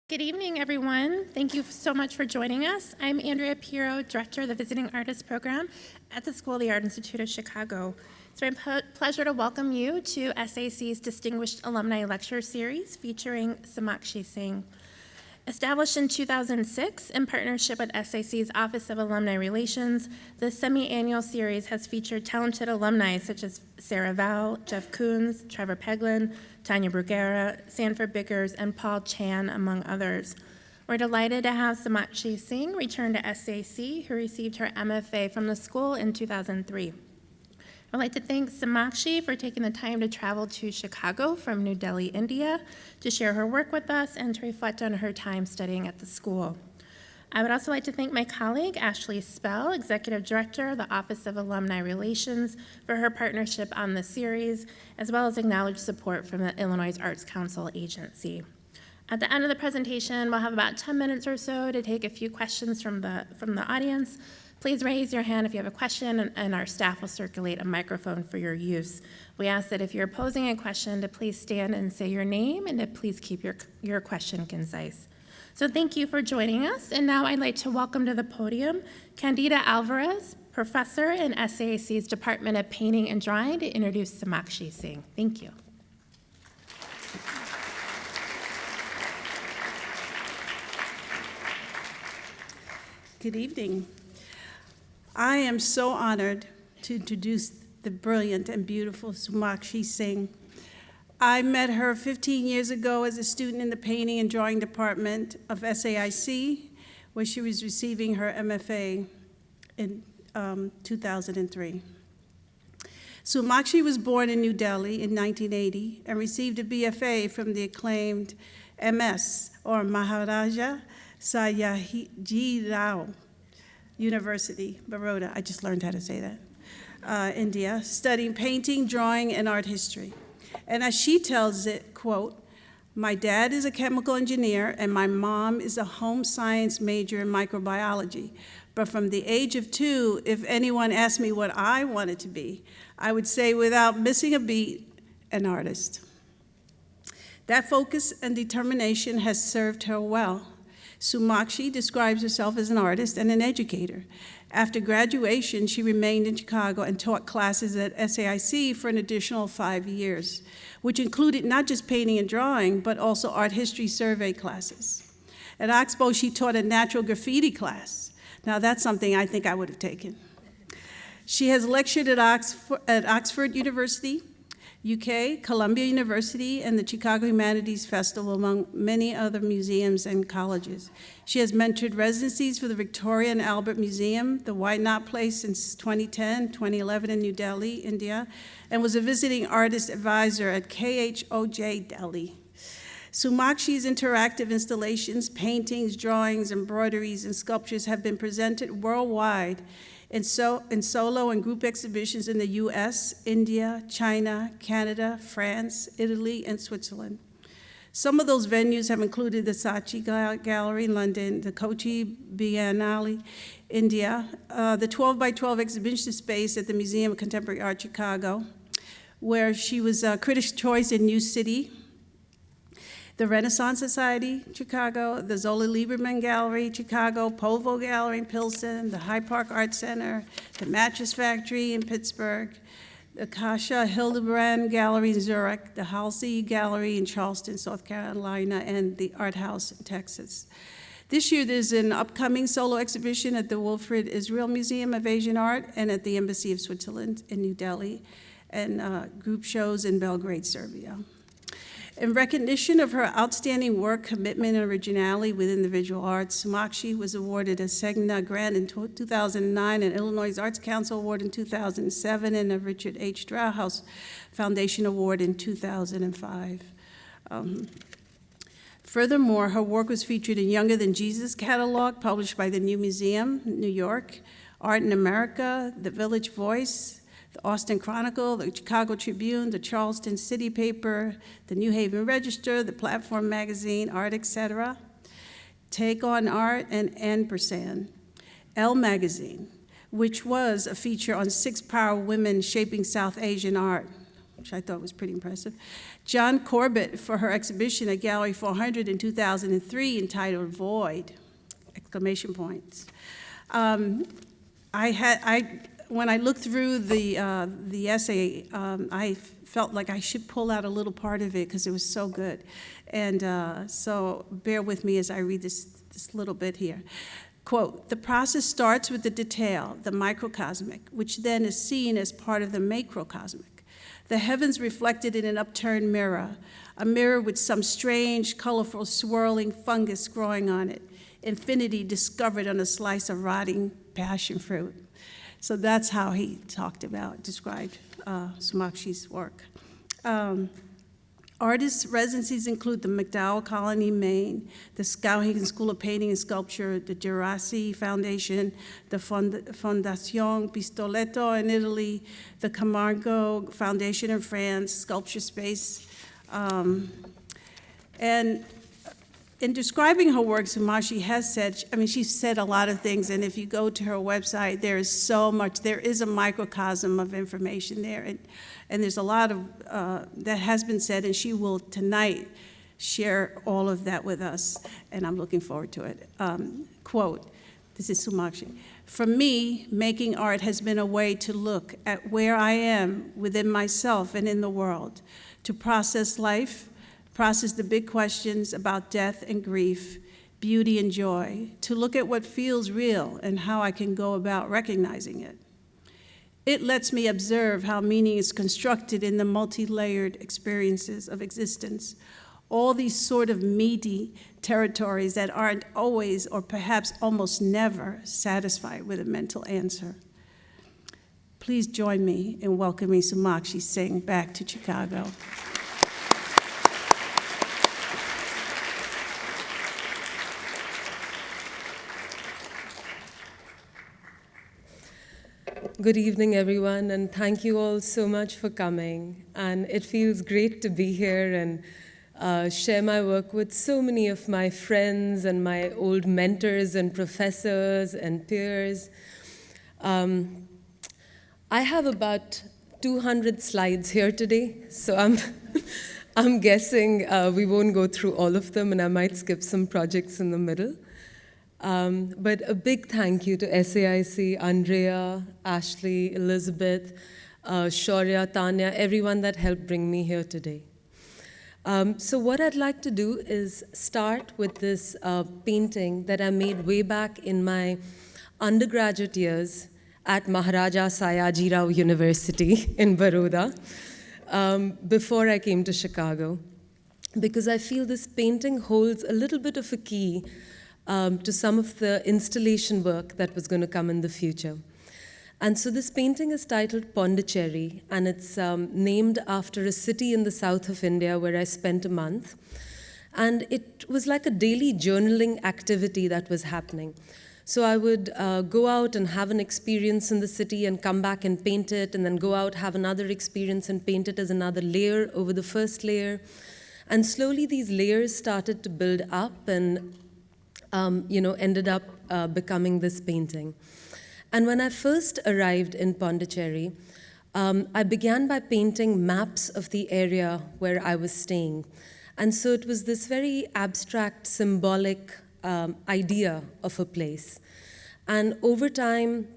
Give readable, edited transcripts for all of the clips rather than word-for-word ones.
Good evening, everyone. Thank you so much for joining us. I'm Andrea Pirro, Director of the Visiting Artists Program at the School of the Art Institute of Chicago. It's my pleasure to welcome you to SAIC's Distinguished Alumni Lecture Series featuring Sumakshi Singh. Established in 2006 in partnership with SAIC's Office of Alumni Relations, the semi-annual series has featured talented alumni such as Sarah Val, Jeff Koons, Trevor Peglin, Tanya Bruguera, Sanford Bickers, and Paul Chan, among others. We're delighted to have Sumakshi Singh return to SAIC, who received her MFA from the school in 2003. I'd like to thank Sumakshi for taking the time to travel to Chicago from New Delhi, India, to share her work with us and to reflect on her time studying at the school. I would also like to thank my colleague, Ashley Spell, Executive Director of the Office of Alumni Relations, for her partnership on the series, as well as acknowledge support from the Illinois Arts Council agency. At the end of the presentation, we'll have about 10 minutes or so to take a few questions from the audience. Please raise your hand if you have a question, and our staff will circulate a microphone for your use. We ask that if you're posing a question, to please stand and say your name, and to please keep your question concise. So thank you for joining us, and now I'd like to welcome to the podium Candida Alvarez, professor in SAIC's Department of Painting and Drawing, to introduce Sumakshi Singh. Thank you. Good evening. I am so honored to introduce the brilliant and beautiful Sumakshi Singh. I met her 15 years ago as a student in the Painting and Drawing Department of SAIC, where she was receiving her MFA in 2003. Sumakshi was born in New Delhi in 1980 and received a BFA from the acclaimed MS, or Maharaja Sayajirao Rao University, Baroda, I just learned how to say that, India, studying painting, drawing, and art history. And as she tells it, quote, "My dad is a chemical engineer and my mom is a home science major in microbiology. But from the age of 2, if anyone asked me what I wanted to be, I would say without missing a beat, an artist." That focus and determination has served her well. Sumakshi describes herself as an artist and an educator. After graduation, she remained in Chicago and taught classes at SAIC for an additional 5 years, which included not just painting and drawing, but also art history survey classes. At Oxbow, she taught a natural graffiti class. Now, that's something I think I would have taken. She has lectured at Oxford University, UK, Columbia University, and the Chicago Humanities Festival, among many other museums and colleges. She has mentored residencies for the Victoria and Albert Museum, the White Knot Place since 2010, 2011 in New Delhi, India, and was a visiting artist advisor at KHOJ Delhi. Sumakshi's interactive installations, paintings, drawings, embroideries, and sculptures have been presented worldwide in solo and group exhibitions in the US, India, China, Canada, France, Italy, and Switzerland. Some of those venues have included the SAIC Gallery in London, the Kochi Biennale, India, the 12 by 12 exhibition space at the Museum of Contemporary Art, Chicago, where she was Critics' Choice in New City, the Renaissance Society, Chicago, the Zola Lieberman Gallery, Chicago, Povo Gallery in Pilsen, the Hyde Park Art Center, the Mattress Factory in Pittsburgh, the Kasia Hildebrand Gallery in Zurich, the Halsey Gallery in Charleston, South Carolina, and the Art House in Texas. This year, there's an upcoming solo exhibition at the Wilfrid Israel Museum of Asian Art and at the Embassy of Switzerland in New Delhi, and group shows in Belgrade, Serbia. In recognition of her outstanding work, commitment, and originality within the visual arts, Sumakshi was awarded a Segna Grant in 2009, an Illinois Arts Council Award in 2007, and a Richard H. Strauhaus Foundation Award in 2005. Furthermore, her work was featured in Younger Than Jesus catalog, published by the New Museum, New York, Art in America, The Village Voice, the Austin Chronicle, the Chicago Tribune, the Charleston City Paper, the New Haven Register, the Platform Magazine, Art, etc., Take on Art, and Ampersand, Elle Magazine, which was a feature on 6 power women shaping South Asian art. which I thought was pretty impressive. John Corbett for her exhibition at Gallery 400 in 2003 entitled Void, exclamation points. When I looked through the essay, I felt like I should pull out a little part of it because it was so good. And so bear with me as I read this little bit here. Quote, "The process starts with the detail, the microcosmic, which then is seen as part of the macrocosmic. The heavens reflected in an upturned mirror, a mirror with some strange, colorful, swirling fungus growing on it, infinity discovered on a slice of rotting passion fruit." So that's how he described Sumakshi's work. Artist residencies include the MacDowell Colony, Maine, the Skowhegan School of Painting and Sculpture, the Gerasi Foundation, the Fondazione Pistoletto in Italy, the Camargo Foundation in France, Sculpture Space. And in describing her work, Sumakshi has said, she's said a lot of things, and if you go to her website, there is so much, there is a microcosm of information there, and there's a lot of, that has been said, and she will tonight share all of that with us, and I'm looking forward to it. Quote, this is Sumakshi, "For me, making art has been a way to look at where I am within myself and in the world, to process life, process the big questions about death and grief, beauty and joy, to look at what feels real and how I can go about recognizing it. It lets me observe how meaning is constructed in the multi-layered experiences of existence, all these sort of meaty territories that aren't always, or perhaps almost never, satisfied with a mental answer." Please join me in welcoming Sumakshi Singh back to Chicago. Good evening, everyone, and thank you all so much for coming. And it feels great to be here and share my work with so many of my friends and my old mentors and professors and peers. I have about 200 slides here today, so I'm guessing we won't go through all of them, and I might skip some projects in the middle. But a big thank you to SAIC, Andrea, Ashley, Elizabeth, Shaurya, Tanya, everyone that helped bring me here today. So what I'd like to do is start with this painting that I made way back in my undergraduate years at Maharaja Sayajirao University in Baroda, before I came to Chicago, because I feel this painting holds a little bit of a key to some of the installation work that was going to come in the future. And so this painting is titled Pondicherry, and it's named after a city in the south of India where I spent a month. And it was like a daily journaling activity that was happening. So I would go out and have an experience in the city and come back and paint it, and then go out, have another experience and paint it as another layer over the first layer. And slowly these layers started to build up and ended up becoming this painting. And when I first arrived in Pondicherry, I began by painting maps of the area where I was staying. And so it was this very abstract, symbolic idea of a place. And over time,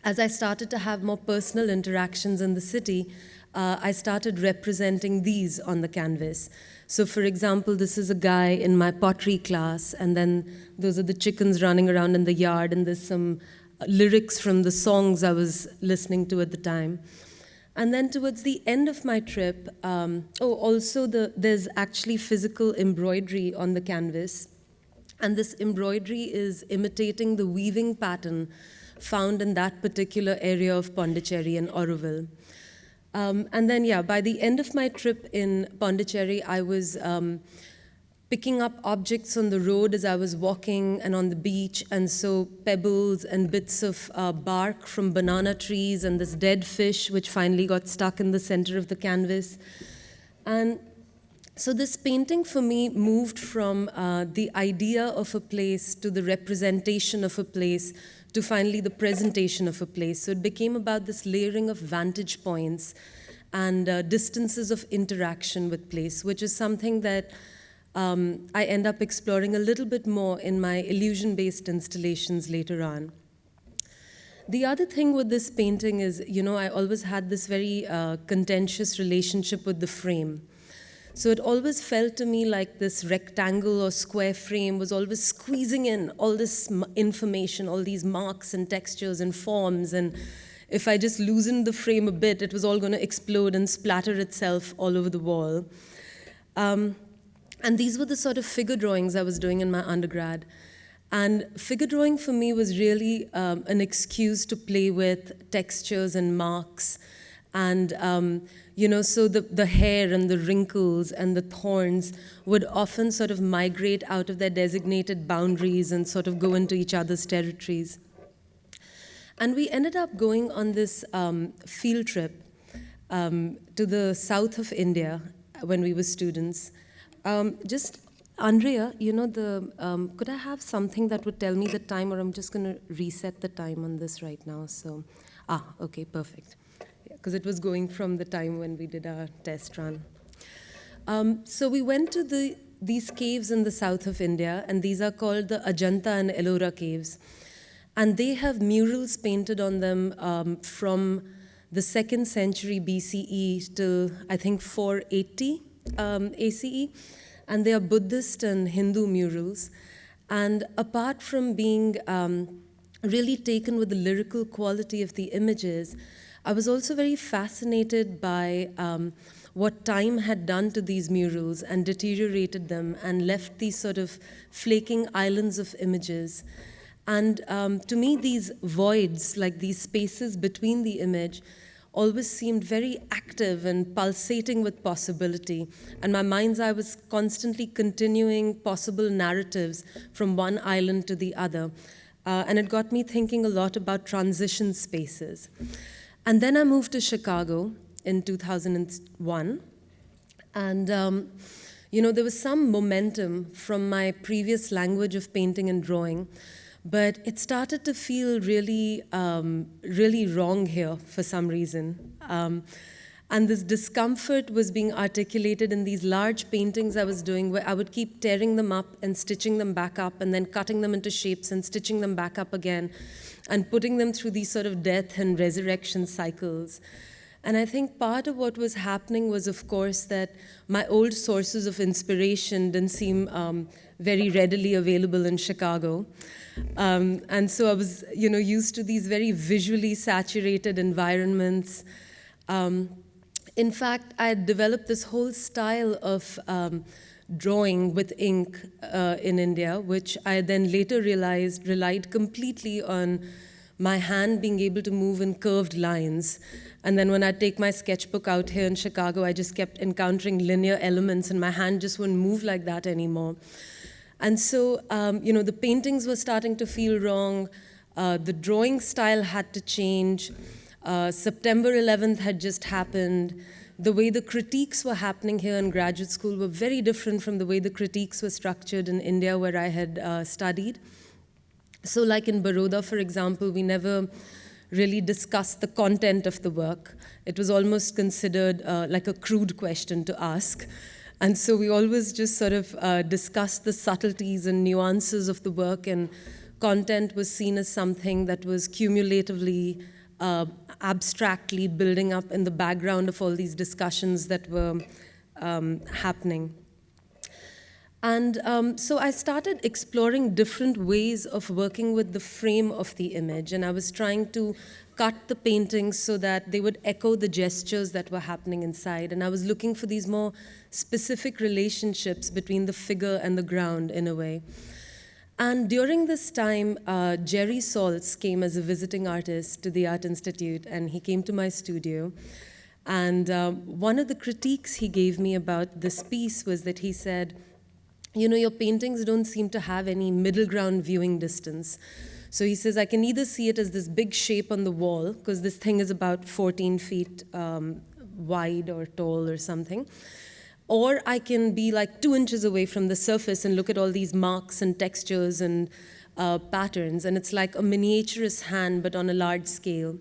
as I started to have more personal interactions in the city, I started representing these on the canvas. So for example, this is a guy in my pottery class, and then those are the chickens running around in the yard, and there's some lyrics from the songs I was listening to at the time. And then towards the end of my trip, there's actually physical embroidery on the canvas. And this embroidery is imitating the weaving pattern found in that particular area of Pondicherry and Auroville. And then, by the end of my trip in Pondicherry, I was picking up objects on the road as I was walking and on the beach, and so pebbles and bits of bark from banana trees and this dead fish, which finally got stuck in the center of the canvas. And so this painting for me moved from the idea of a place to the representation of a place to finally the presentation of a place. So it became about this layering of vantage points and distances of interaction with place, which is something that I end up exploring a little bit more in my illusion-based installations later on. The other thing with this painting is, I always had this very contentious relationship with the frame. So it always felt to me like this rectangle or square frame was always squeezing in all this information, all these marks and textures and forms, and if I just loosened the frame a bit, it was all going to explode and splatter itself all over the wall. And these were the sort of figure drawings I was doing in my undergrad. And figure drawing for me was really an excuse to play with textures and marks. And, so the hair and the wrinkles and the thorns would often sort of migrate out of their designated boundaries and sort of go into each other's territories. And we ended up going on this field trip to the south of India when we were students. Andrea, could I have something that would tell me the time, or I'm just going to reset the time on this right now. So, okay, perfect. Because it was going from the time when we did our test run. So we went to these caves in the south of India, and these are called the Ajanta and Ellora caves. And they have murals painted on them from the 2nd century BCE till, I think, 480 ACE. And they are Buddhist and Hindu murals. And apart from being really taken with the lyrical quality of the images, I was also very fascinated by what time had done to these murals and deteriorated them and left these sort of flaking islands of images. And to me, these voids, like these spaces between the image, always seemed very active and pulsating with possibility. And my mind's eye was constantly continuing possible narratives from one island to the other. And it got me thinking a lot about transition spaces. And then I moved to Chicago in 2001. And, there was some momentum from my previous language of painting and drawing. But it started to feel really, really wrong here for some reason. And this discomfort was being articulated in these large paintings I was doing, where I would keep tearing them up and stitching them back up and then cutting them into shapes and stitching them back up again and putting them through these sort of death and resurrection cycles. And I think part of what was happening was, of course, that my old sources of inspiration didn't seem very readily available in Chicago. And so I was, used to these very visually saturated environments. In fact, I had developed this whole style of drawing with ink in India, which I then later realized relied completely on my hand being able to move in curved lines. And then when I'd take my sketchbook out here in Chicago, I just kept encountering linear elements, and my hand just wouldn't move like that anymore. And so, the paintings were starting to feel wrong. The drawing style had to change. September 11th had just happened. The way the critiques were happening here in graduate school were very different from the way the critiques were structured in India, where I had studied. So like in Baroda, for example, we never really discussed the content of the work. It was almost considered like a crude question to ask. And so we always just sort of discussed the subtleties and nuances of the work, and content was seen as something that was cumulatively, abstractly building up in the background of all these discussions that were happening. And so I started exploring different ways of working with the frame of the image, and I was trying to cut the paintings so that they would echo the gestures that were happening inside. And I was looking for these more specific relationships between the figure and the ground, in a way. And during this time, Jerry Saltz came as a visiting artist to the Art Institute, and he came to my studio. And one of the critiques he gave me about this piece was that he said, your paintings don't seem to have any middle ground viewing distance. So he says, I can either see it as this big shape on the wall, because this thing is about 14 feet wide or tall or something, or I can be like 2 inches away from the surface and look at all these marks and textures and patterns, and it's like a miniaturist hand, but on a large scale.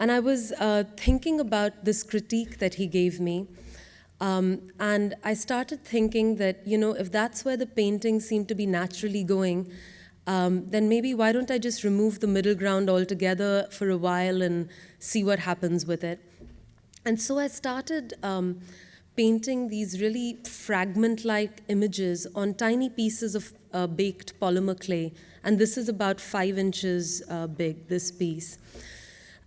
And I was thinking about this critique that he gave me. And I started thinking that, if that's where the paintings seem to be naturally going, then maybe why don't I just remove the middle ground altogether for a while and see what happens with it. And so I started painting these really fragment-like images on tiny pieces of baked polymer clay. And this is about 5 inches big, this piece.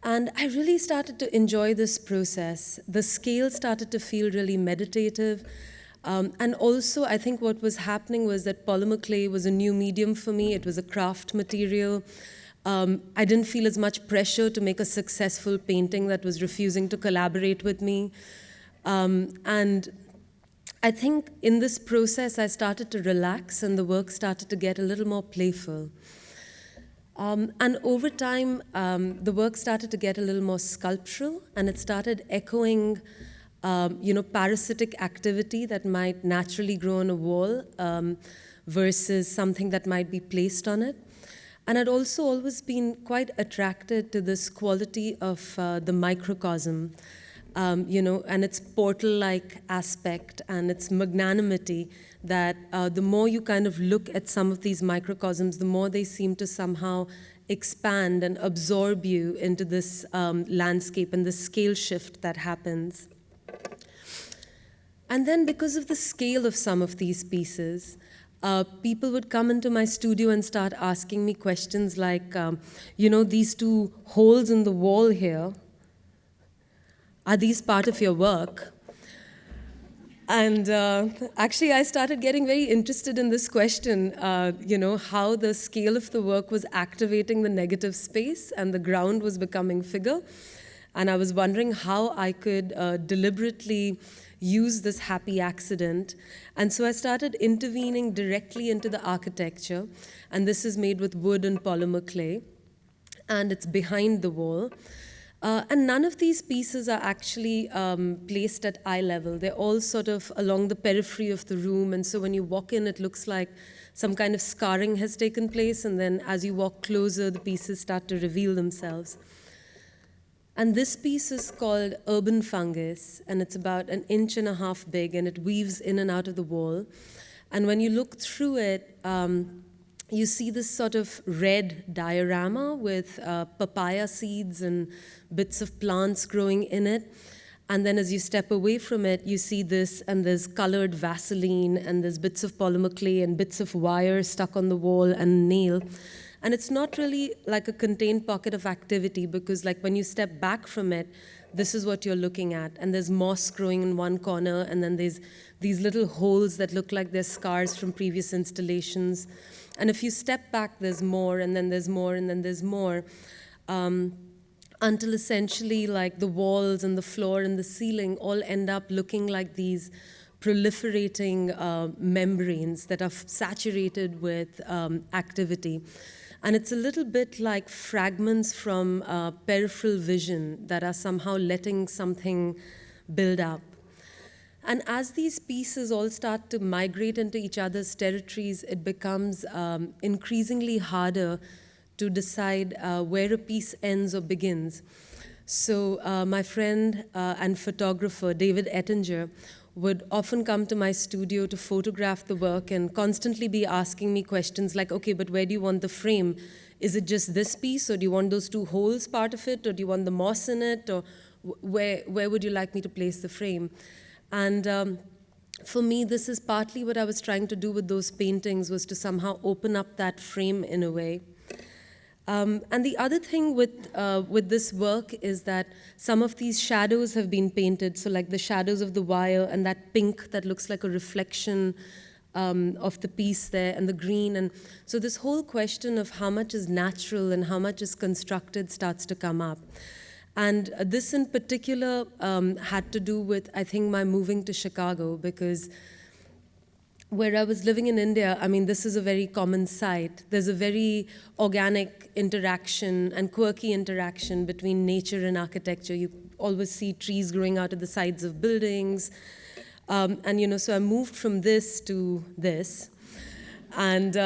And I really started to enjoy this process. The scale started to feel really meditative. And also, I think what was happening was that polymer clay was a new medium for me. It was a craft material. I didn't feel as much pressure to make a successful painting that was refusing to collaborate with me. And I think in this process, I started to relax, and the work started to get a little more playful. And over time, the work started to get a little more sculptural, and it started echoing, parasitic activity that might naturally grow on a wall versus something that might be placed on it. And I'd also always been quite attracted to this quality of the microcosm, and its portal-like aspect and its magnanimity, that the more you kind of look at some of these microcosms, the more they seem to somehow expand and absorb you into this landscape and the scale shift that happens. And then because of the scale of some of these pieces, people would come into my studio and start asking me questions like, these 2 holes in the wall here, are these part of your work? And actually, I started getting very interested in this question, how the scale of the work was activating the negative space and the ground was becoming figure. And I was wondering how I could deliberately use this happy accident. And so I started intervening directly into the architecture. And this is made with wood and polymer clay. And it's behind the wall. And none of these pieces are actually placed at eye level. They're all sort of along the periphery of the room. And so when you walk in, it looks like some kind of scarring has taken place. And then as you walk closer, the pieces start to reveal themselves. And this piece is called Urban Fungus. And it's about 1.5 inches big. And it weaves in and out of the wall. And when you look through it, you see this sort of red diorama with papaya seeds and bits of plants growing in it. And then as you step away from it, you see this, and there's colored Vaseline, and there's bits of polymer clay and bits of wire stuck on the wall and nail. And it's not really like a contained pocket of activity, because like when you step back from it, this is what you're looking at. And there's moss growing in one corner, and then there's these little holes that look like they're scars from previous installations. And if you step back, there's more, and then there's more, and then there's more, until essentially like the walls and the floor and the ceiling all end up looking like these proliferating membranes that are saturated with activity. And it's a little bit like fragments from peripheral vision that are somehow letting something build up. And as these pieces all start to migrate into each other's territories, it becomes increasingly harder to decide where a piece ends or begins. So my friend and photographer, David Ettinger, would often come to my studio to photograph the work and constantly be asking me questions like, okay, but where do you want the frame? Is it just this piece, or do you want those 2 holes part of it, or do you want the moss in it, or where would you like me to place the frame? And for me, this is partly what I was trying to do with those paintings, was to somehow open up that frame in a way. And the other thing with this work is that some of these shadows have been painted, so like the shadows of the wire and that pink that looks like a reflection of the piece there, and the green. And so this whole question of how much is natural and how much is constructed starts to come up. And this in particular had to do with, I think, my moving to Chicago, because where I was living in India, I mean, this is a very common sight. There's a very organic interaction and quirky interaction between nature and architecture. You always see trees growing out of the sides of buildings. So I moved from this to this. And,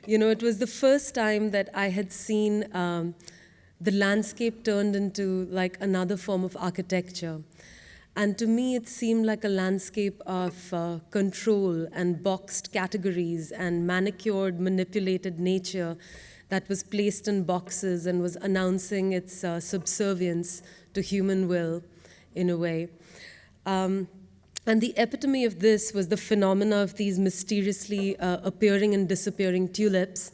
it was the first time that I had seen the landscape turned into like another form of architecture. And to me, it seemed like a landscape of control and boxed categories and manicured, manipulated nature that was placed in boxes and was announcing its subservience to human will, in a way. And the epitome of this was the phenomena of these mysteriously appearing and disappearing tulips,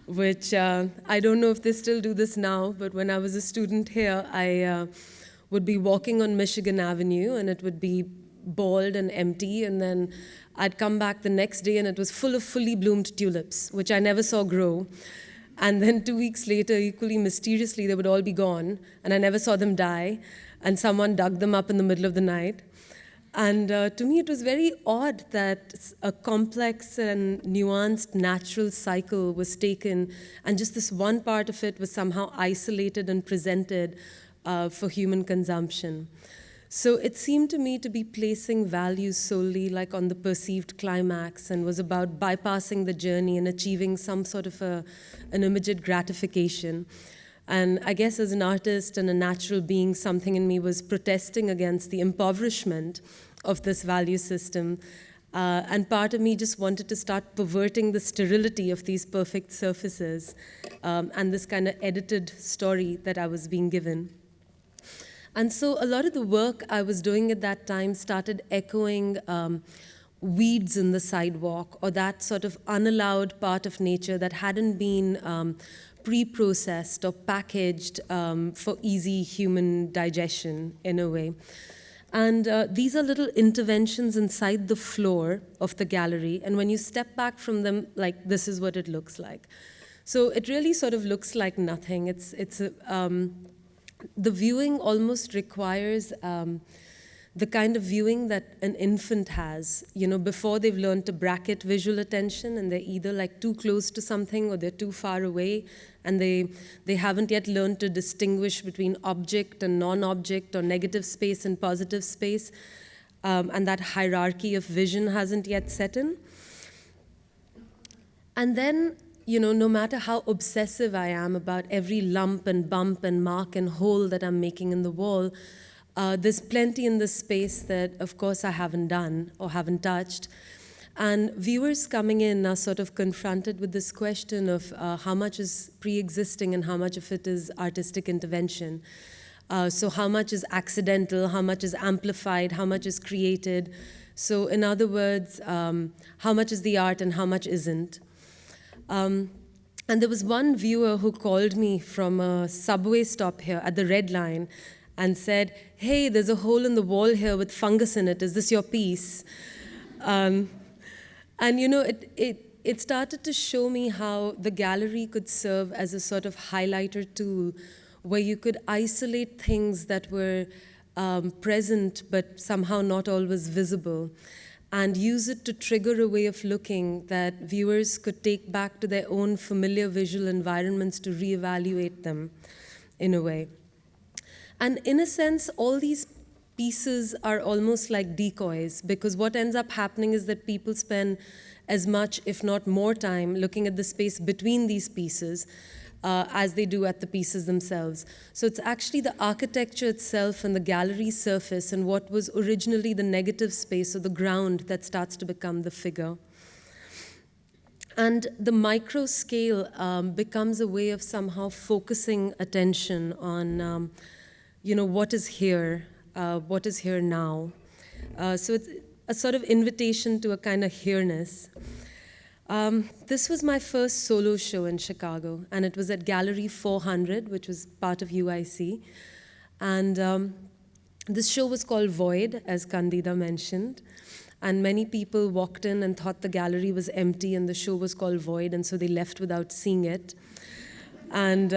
which I don't know if they still do this now, but when I was a student here, I would be walking on Michigan Avenue, and it would be bald and empty, and then I'd come back the next day, and it was full of fully bloomed tulips, which I never saw grow. And then 2 weeks later, equally mysteriously, they would all be gone, and I never saw them die, and someone dug them up in the middle of the night. And to me, it was very odd that a complex and nuanced natural cycle was taken, and just this one part of it was somehow isolated and presented for human consumption. So it seemed to me to be placing values solely like on the perceived climax, and was about bypassing the journey and achieving some sort of an immediate gratification. And I guess as an artist and a natural being, something in me was protesting against the impoverishment of this value system. And part of me just wanted to start perverting the sterility of these perfect surfaces and this kind of edited story that I was being given. And so a lot of the work I was doing at that time started echoing weeds in the sidewalk, or that sort of unallowed part of nature that hadn't been pre-processed or packaged for easy human digestion, in a way. And these are little interventions inside the floor of the gallery, and when you step back from them, like, this is what it looks like. So it really sort of looks like nothing. The viewing almost requires the kind of viewing that an infant has, before they've learned to bracket visual attention, and they're either like too close to something or they're too far away, and they haven't yet learned to distinguish between object and non-object, or negative space and positive space, and that hierarchy of vision hasn't yet set in. And then, no matter how obsessive I am about every lump and bump and mark and hole that I'm making in the wall, there's plenty in this space that, of course, I haven't done or haven't touched. And viewers coming in are sort of confronted with this question of how much is pre-existing and how much of it is artistic intervention. So how much is accidental, how much is amplified, how much is created. So in other words, how much is the art and how much isn't. And there was one viewer who called me from a subway stop here at the Red Line and said, "Hey, there's a hole in the wall here with fungus in it. Is this your piece?" And it started to show me how the gallery could serve as a sort of highlighter tool where you could isolate things that were present but somehow not always visible, and use it to trigger a way of looking that viewers could take back to their own familiar visual environments to reevaluate them in a way. And in a sense, all these pieces are almost like decoys, because what ends up happening is that people spend as much, if not more time, looking at the space between these pieces as they do at the pieces themselves. So it's actually the architecture itself and the gallery surface and what was originally the negative space or the ground that starts to become the figure. And the micro scale becomes a way of somehow focusing attention on, what is here now. So it's a sort of invitation to a kind of here-ness. This was my first solo show in Chicago, and it was at Gallery 400, which was part of UIC. And this show was called Void, as Candida mentioned. And many people walked in and thought the gallery was empty and the show was called Void, and so they left without seeing it. And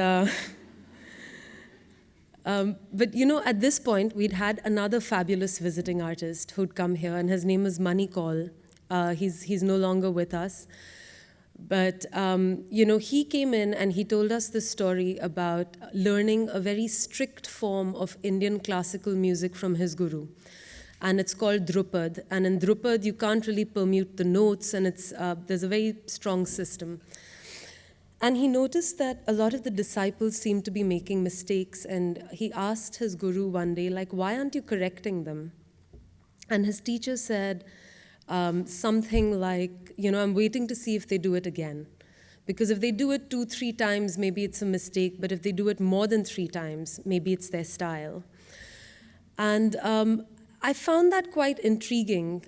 but at this point, we'd had another fabulous visiting artist who'd come here, and his name is Manikol. He's no longer with us. But, he came in and he told us this story about learning a very strict form of Indian classical music from his guru. And it's called Drupad. And in Drupad, you can't really permute the notes, and there's a very strong system. And he noticed that a lot of the disciples seemed to be making mistakes, and he asked his guru one day, like, why aren't you correcting them? And his teacher said something like, I'm waiting to see if they do it again. Because if they do it 2-3 times, maybe it's a mistake, but if they do it more than 3 times, maybe it's their style. And I found that quite intriguing,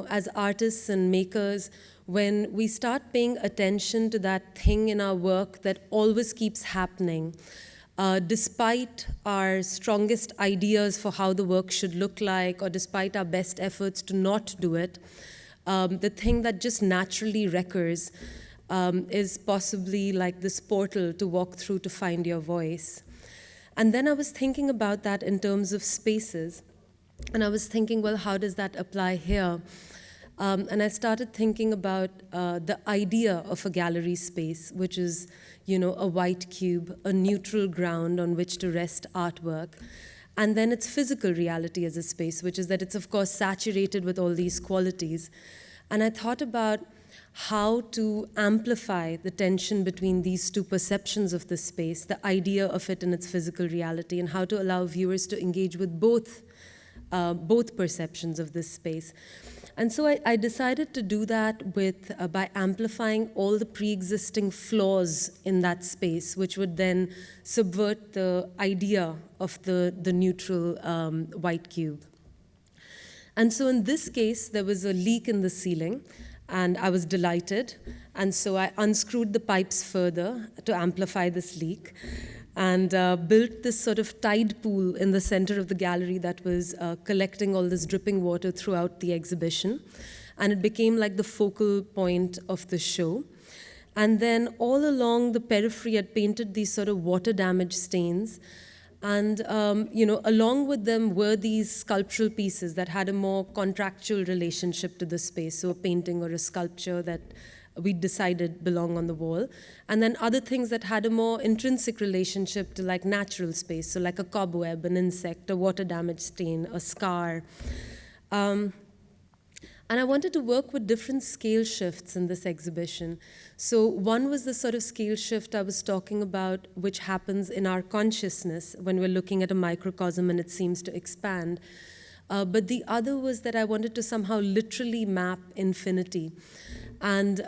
as artists and makers, when we start paying attention to that thing in our work that always keeps happening, despite our strongest ideas for how the work should look like, or despite our best efforts to not do it, the thing that just naturally recurs is possibly like this portal to walk through to find your voice. And then I was thinking about that in terms of spaces. And I was thinking, well, how does that apply here? And I started thinking about the idea of a gallery space, which is, a white cube, a neutral ground on which to rest artwork. And then its physical reality as a space, which is that it's, of course, saturated with all these qualities. And I thought about how to amplify the tension between these two perceptions of the space, the idea of it in its physical reality, and how to allow viewers to engage with both perceptions of this space. And so I decided to do that by amplifying all the pre-existing flaws in that space, which would then subvert the idea of the neutral white cube. And so in this case, there was a leak in the ceiling, and I was delighted. And so I unscrewed the pipes further to amplify this leak, and built this sort of tide pool in the center of the gallery that was collecting all this dripping water throughout the exhibition. And it became like the focal point of the show. And then all along the periphery, I'd painted these sort of water damage stains. And along with them were these sculptural pieces that had a more contractual relationship to the space, so a painting or a sculpture that we decided belong on the wall. And then other things that had a more intrinsic relationship to like natural space, so like a cobweb, an insect, a water damage stain, a scar. And I wanted to work with different scale shifts in this exhibition. So one was the sort of scale shift I was talking about, which happens in our consciousness when we're looking at a microcosm and it seems to expand. But the other was that I wanted to somehow literally map infinity. And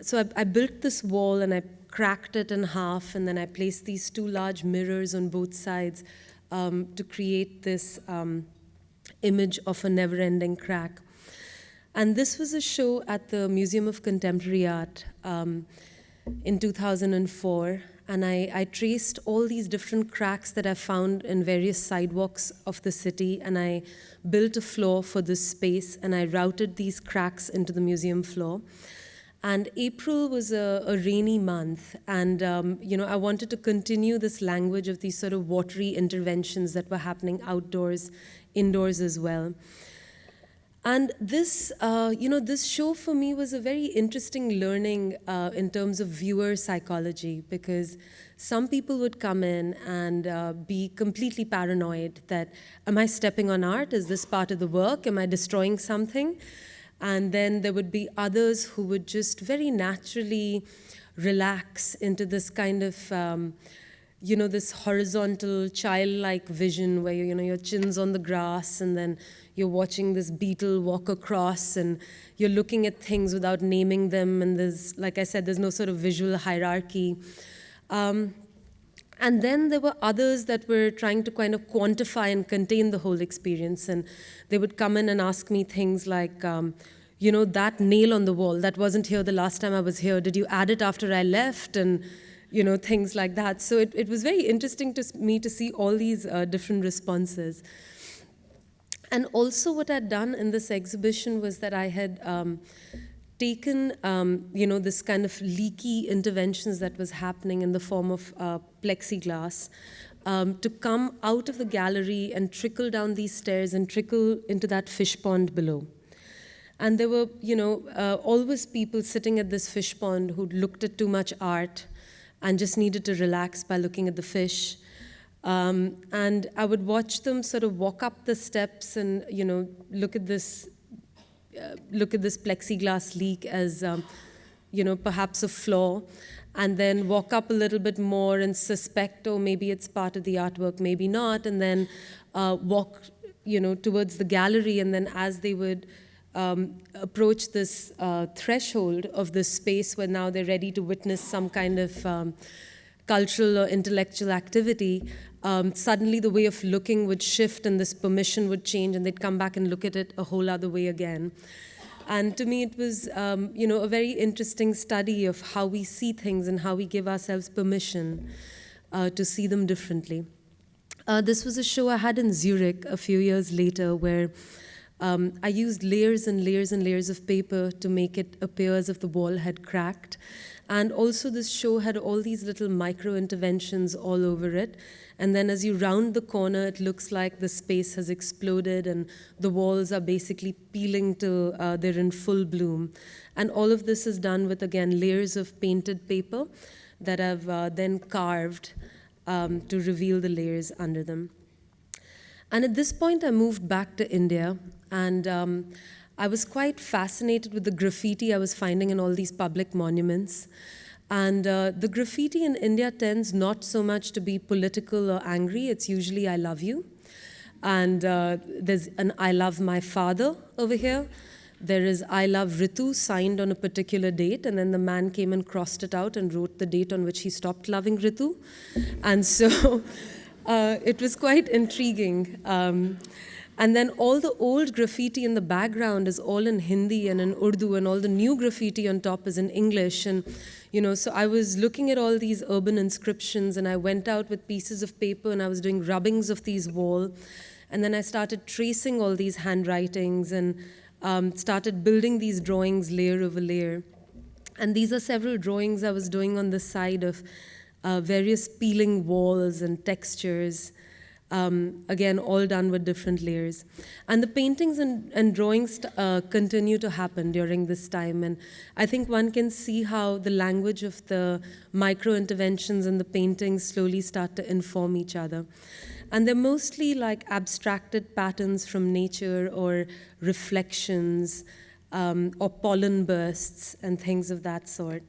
so I built this wall and I cracked it in half, and then I placed these 2 large mirrors on both sides to create this image of a never-ending crack. And this was a show at the Museum of Contemporary Art in 2004. And I traced all these different cracks that I found in various sidewalks of the city, and I built a floor for this space, and I routed these cracks into the museum floor. And April was a rainy month, and I wanted to continue this language of these sort of watery interventions that were happening outdoors, indoors as well. And this, this show for me was a very interesting learning in terms of viewer psychology, because some people would come in and be completely paranoid that, am I stepping on art? Is this part of the work? Am I destroying something? And then there would be others who would just very naturally relax into this kind of, this horizontal, childlike vision where, your chin's on the grass, and then you're watching this beetle walk across, and you're looking at things without naming them, and there's, like I said, there's no sort of visual hierarchy. And then there were others that were trying to kind of quantify and contain the whole experience, and they would come in and ask me things like, that nail on the wall, that wasn't here the last time I was here, did you add it after I left? And things like that. So it was very interesting to me to see all these different responses. And also what I'd done in this exhibition was that I had taken, this kind of leaky interventions that was happening in the form of plexiglass to come out of the gallery and trickle down these stairs and trickle into that fish pond below. And there were, always people sitting at this fish pond who'd looked at too much art and just needed to relax by looking at the fish. And I would watch them sort of walk up the steps and, look at this plexiglass leak as, perhaps a flaw, and then walk up a little bit more and suspect, oh, maybe it's part of the artwork, maybe not, and then walk, towards the gallery, and then as they would approach this threshold of this space where now they're ready to witness some kind of cultural or intellectual activity, suddenly the way of looking would shift and this permission would change, and they'd come back and look at it a whole other way again. And to me, it was, a very interesting study of how we see things and how we give ourselves permission to see them differently. This was a show I had in Zurich a few years later where I used layers and layers and layers of paper to make it appear as if the wall had cracked. And also this show had all these little micro interventions all over it. And then as you round the corner, it looks like the space has exploded and the walls are basically peeling to, they're in full bloom. And all of this is done with, again, layers of painted paper that I've then carved to reveal the layers under them. And at this point, I moved back to India, and I was quite fascinated with the graffiti I was finding in all these public monuments. And the graffiti in India tends not so much to be political or angry. It's usually, I love you. And there's an I love my father over here. There is I love Ritu signed on a particular date, and then the man came and crossed it out and wrote the date on which he stopped loving Ritu. And so it was quite intriguing. And then all the old graffiti in the background is all in Hindi and in Urdu, and all the new graffiti on top is in English. And, so I was looking at all these urban inscriptions, and I went out with pieces of paper and I was doing rubbings of these walls. And then I started tracing all these handwritings and started building these drawings layer over layer. And these are several drawings I was doing on the side of various peeling walls and textures. Again, all done with different layers. And the paintings and drawings continue to happen during this time. And I think one can see how the language of the micro-interventions and the paintings slowly start to inform each other. And they're mostly like abstracted patterns from nature or reflections or pollen bursts and things of that sort.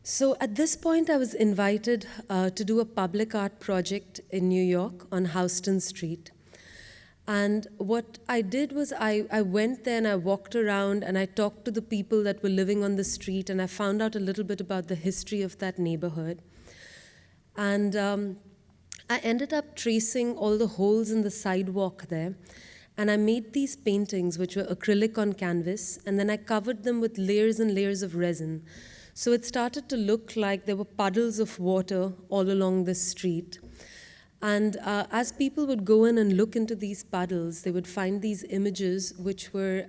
So at this point, I was invited to do a public art project in New York on Houston Street. And what I did was I went there and I walked around and I talked to the people that were living on the street, and I found out a little bit about the history of that neighborhood. And I ended up tracing all the holes in the sidewalk there. And I made these paintings, which were acrylic on canvas, and then I covered them with layers and layers of resin. So it started to look like there were puddles of water all along the street. And as people would go in and look into these puddles, they would find these images which were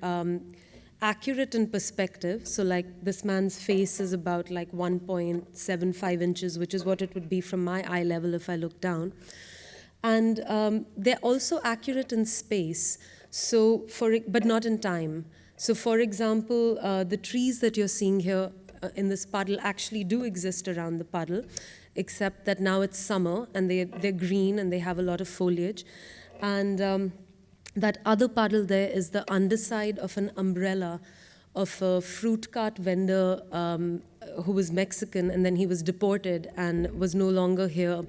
accurate in perspective. So like this man's face is about like 1.75 inches, which is what it would be from my eye level if I look down. And they're also accurate in space, but not in time. So for example, the trees that you're seeing here in this puddle actually do exist around the puddle, except that now it's summer and they're green and they have a lot of foliage. And that other puddle there is the underside of an umbrella of a fruit cart vendor who was Mexican, and then he was deported and was no longer here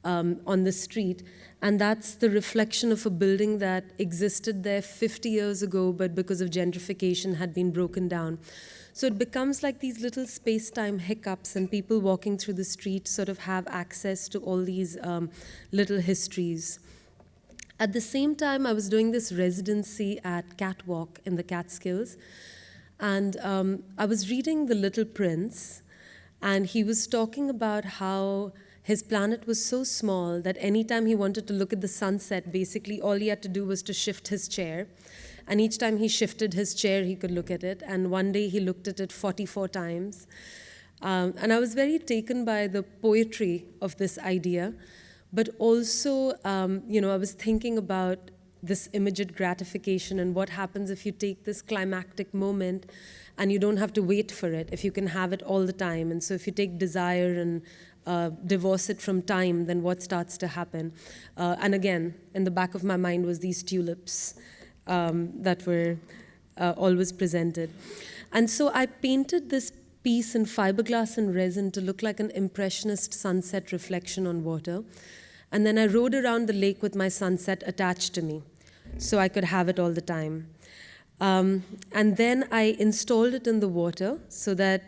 on the street. And that's the reflection of a building that existed there 50 years ago, but because of gentrification had been broken down. So it becomes like these little space-time hiccups, and people walking through the street sort of have access to all these little histories. At the same time, I was doing this residency at Catwalk in the Catskills, and I was reading The Little Prince, and he was talking about how his planet was so small that anytime he wanted to look at the sunset, basically all he had to do was to shift his chair. And each time he shifted his chair, he could look at it. And one day he looked at it 44 times. And I was very taken by the poetry of this idea. But also, I was thinking about this immediate gratification and what happens if you take this climactic moment and you don't have to wait for it, if you can have it all the time. And so if you take desire and divorce it from time, then what starts to happen? And again, in the back of my mind was these tulips that were always presented. And so I painted this piece in fiberglass and resin to look like an impressionist sunset reflection on water. And then I rode around the lake with my sunset attached to me, so I could have it all the time. And then I installed it in the water so that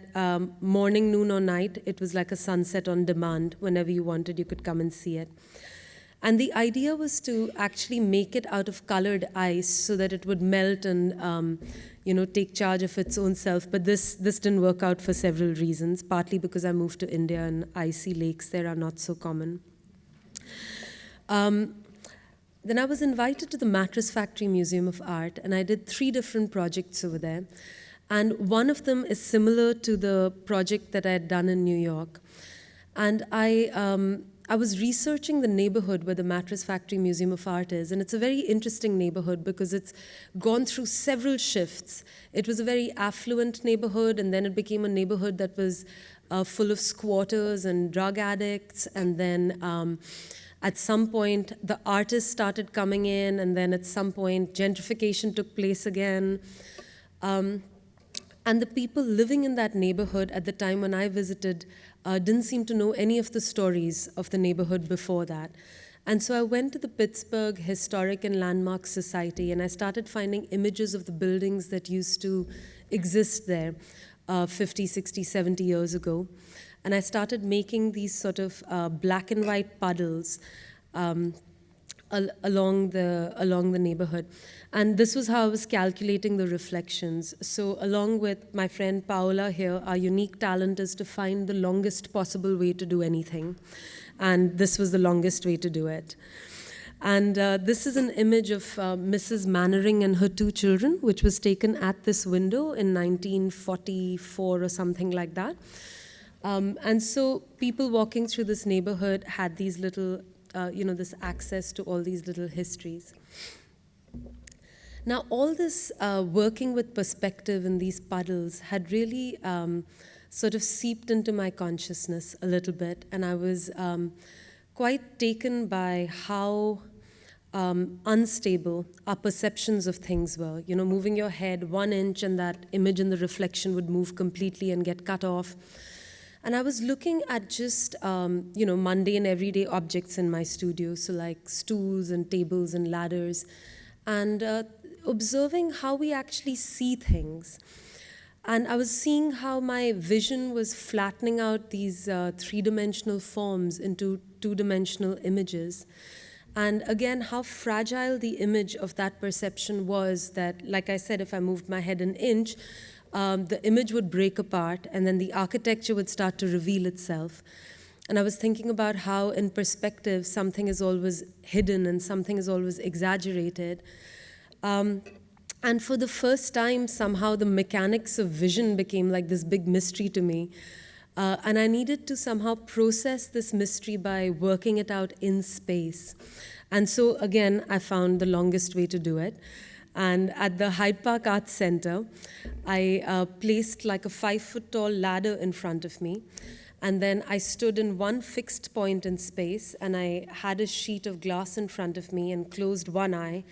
morning, noon, or night, it was like a sunset on demand. Whenever you wanted, you could come and see it. And the idea was to actually make it out of colored ice so that it would melt and take charge of its own self. But this didn't work out for several reasons, partly because I moved to India and icy lakes there are not so common. Then I was invited to the Mattress Factory Museum of Art, and I did 3 different projects over there. And one of them is similar to the project that I had done in New York. And I was researching the neighborhood where the Mattress Factory Museum of Art is, and it's a very interesting neighborhood because it's gone through several shifts. It was a very affluent neighborhood, and then it became a neighborhood that was full of squatters and drug addicts, and then at some point, the artists started coming in, and then at some point, gentrification took place again. And the people living in that neighborhood at the time when I visited didn't seem to know any of the stories of the neighborhood before that. And so I went to the Pittsburgh Historic and Landmark Society, and I started finding images of the buildings that used to exist there 50, 60, 70 years ago. And I started making these sort of black and white puddles along the neighborhood. And this was how I was calculating the reflections. So along with my friend Paola here, our unique talent is to find the longest possible way to do anything. And this was the longest way to do it. And this is an image of Mrs. Mannering and her 2 children, which was taken at this window in 1944 or something like that. And so people walking through this neighborhood had these little, this access to all these little histories. Now, all this working with perspective in these puddles had really sort of seeped into my consciousness a little bit, and I was quite taken by how unstable our perceptions of things were. Moving your head 1 inch and that image in the reflection would move completely and get cut off. And I was looking at just, mundane, everyday objects in my studio, so like stools and tables and ladders, and observing how we actually see things. And I was seeing how my vision was flattening out these 3-dimensional forms into 2-dimensional images. And again, how fragile the image of that perception was that, like I said, if I moved my head 1 inch, the image would break apart, and then the architecture would start to reveal itself. And I was thinking about how, in perspective, something is always hidden and something is always exaggerated. And for the first time, somehow, the mechanics of vision became like this big mystery to me. And I needed to somehow process this mystery by working it out in space. And so, again, I found the longest way to do it. And at the Hyde Park Arts Center, I placed like a 5-foot-tall ladder in front of me. And then I stood in one fixed point in space, and I had a sheet of glass in front of me and closed one eye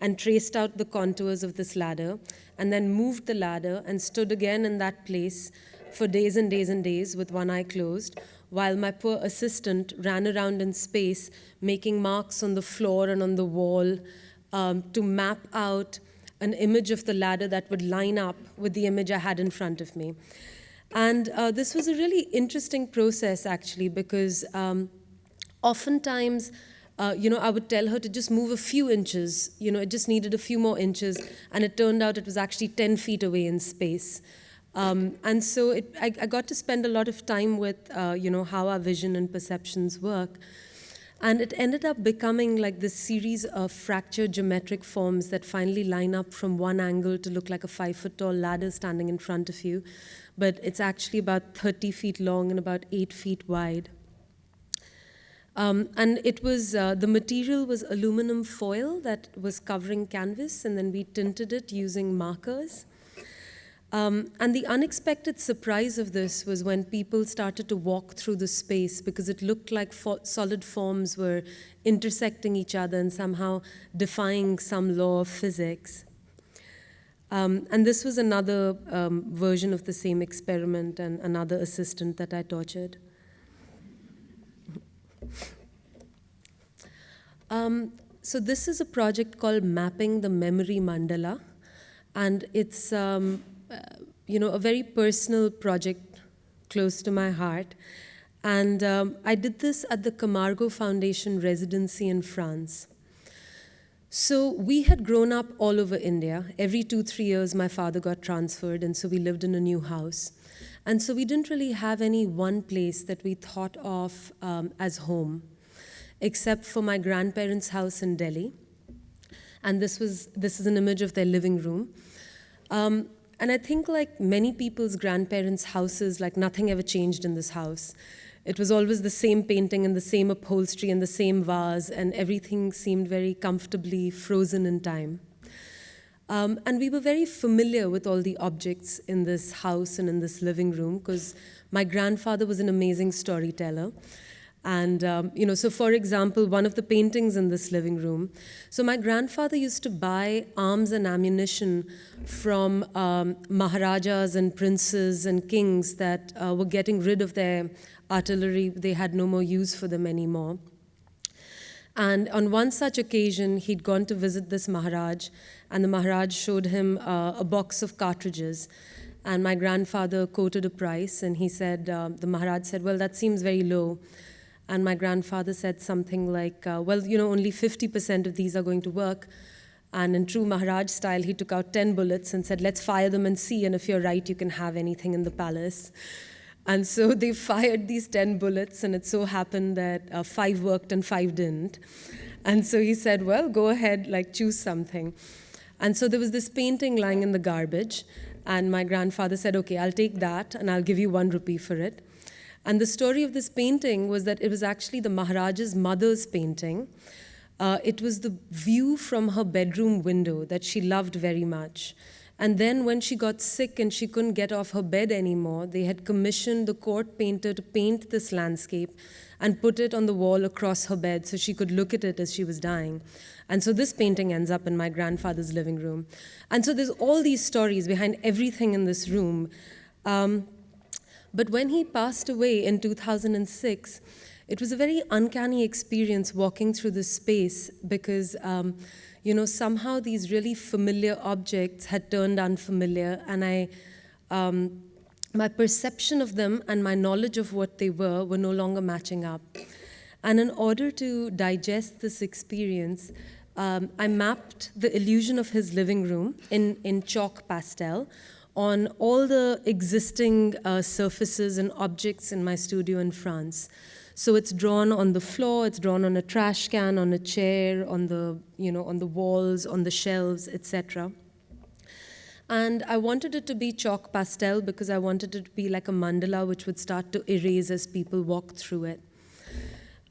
and traced out the contours of this ladder, and then moved the ladder and stood again in that place for days and days and days with one eye closed, while my poor assistant ran around in space making marks on the floor and on the wall to map out an image of the ladder that would line up with the image I had in front of me. And this was a really interesting process, actually, because oftentimes, I would tell her to just move a few inches. It just needed a few more inches, and it turned out it was actually 10 feet away in space. And so I got to spend a lot of time with, how our vision and perceptions work. And it ended up becoming like this series of fractured geometric forms that finally line up from one angle to look like a 5-foot-tall ladder standing in front of you. But it's actually about 30 feet long and about 8 feet wide. And it was, the material was aluminum foil that was covering canvas, and then we tinted it using markers. And the unexpected surprise of this was when people started to walk through the space, because it looked like solid forms were intersecting each other and somehow defying some law of physics. And this was another version of the same experiment and another assistant that I tortured. So this is a project called Mapping the Memory Mandala. And it's a very personal project close to my heart. And I did this at the Camargo Foundation residency in France. So we had grown up all over India. Every 2-3 years, my father got transferred, and so we lived in a new house. And so we didn't really have any one place that we thought of as home, except for my grandparents' house in Delhi. And this is an image of their living room. And I think like many people's grandparents' houses, like nothing ever changed in this house. It was always the same painting and the same upholstery and the same vase, and everything seemed very comfortably frozen in time. And we were very familiar with all the objects in this house and in this living room because my grandfather was an amazing storyteller. And, so for example, one of the paintings in this living room, so my grandfather used to buy arms and ammunition from Maharajas and princes and kings that were getting rid of their artillery. They had no more use for them anymore. And on one such occasion, he'd gone to visit this Maharaj, and the Maharaj showed him a box of cartridges. And my grandfather quoted a price, and he said, the Maharaj said, well, that seems very low. And my grandfather said something like, only 50% of these are going to work. And in true Maharaj style, he took out 10 bullets and said, let's fire them and see, and if you're right, you can have anything in the palace. And so they fired these 10 bullets, and it so happened that 5 worked and 5 didn't. And so he said, well, go ahead, choose something. And so there was this painting lying in the garbage, and my grandfather said, okay, I'll take that, and I'll give you 1 rupee for it. And the story of this painting was that it was actually the Maharaja's mother's painting. It was the view from her bedroom window that she loved very much. And then when she got sick and she couldn't get off her bed anymore, they had commissioned the court painter to paint this landscape and put it on the wall across her bed so she could look at it as she was dying. And so this painting ends up in my grandfather's living room. And so there's all these stories behind everything in this room. But when he passed away in 2006, it was a very uncanny experience walking through this space because somehow these really familiar objects had turned unfamiliar, and my perception of them and my knowledge of what they were no longer matching up. And in order to digest this experience, I mapped the illusion of his living room in chalk pastel on all the existing surfaces and objects in my studio in France. So it's drawn on the floor, it's drawn on a trash can, on a chair, on the walls, on the shelves, etc. And I wanted it to be chalk pastel because I wanted it to be like a mandala which would start to erase as people walked through it.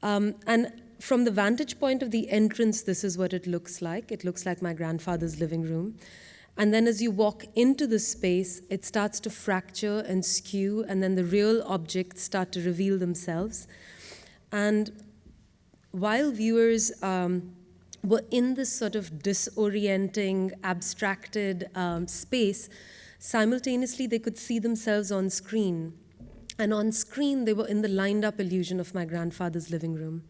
And from the vantage point of the entrance, this is what it looks like. It looks like my grandfather's living room. And then as you walk into the space, it starts to fracture and skew, and then the real objects start to reveal themselves. And while viewers were in this sort of disorienting, abstracted space, simultaneously they could see themselves on screen. And on screen, they were in the lined-up illusion of my grandfather's living room.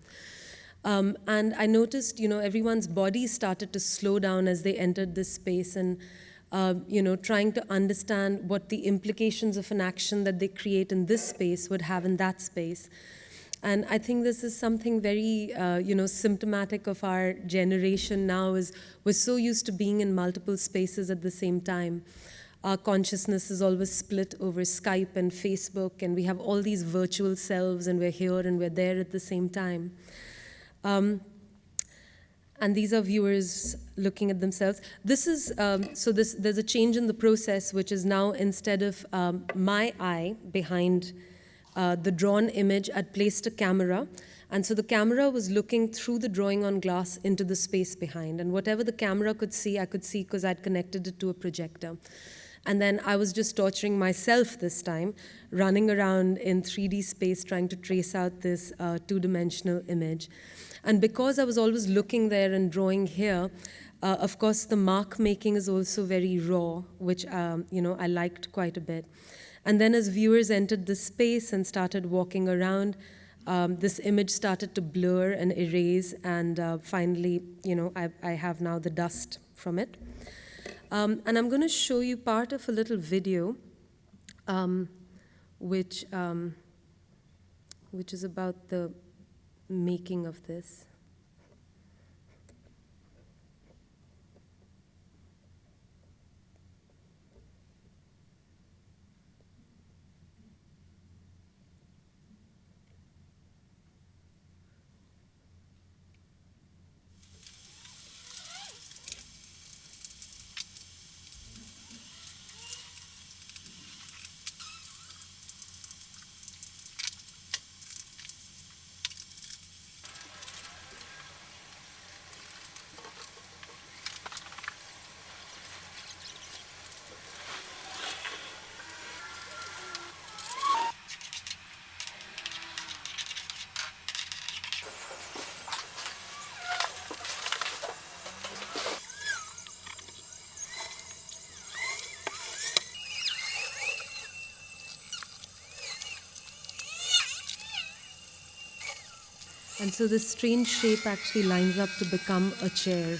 And I noticed, everyone's body started to slow down as they entered this space and, trying to understand what the implications of an action that they create in this space would have in that space. And I think this is something very, symptomatic of our generation now is we're so used to being in multiple spaces at the same time. Our consciousness is always split over Skype and Facebook, and we have all these virtual selves, and we're here and we're there at the same time. And these are viewers looking at themselves. This is, there's a change in the process, which is now instead of my eye behind the drawn image, I'd placed a camera. And so the camera was looking through the drawing on glass into the space behind. And whatever the camera could see, I could see because I'd connected it to a projector. And then I was just torturing myself this time, running around in 3D space trying to trace out this two-dimensional image. And because I was always looking there and drawing here, Of course, the mark making is also very raw, which I liked quite a bit. And then as viewers entered the space and started walking around, this image started to blur and erase, and finally, I have now the dust from it. And I'm going to show you part of a little video, which is about the making of this. And so this strange shape actually lines up to become a chair.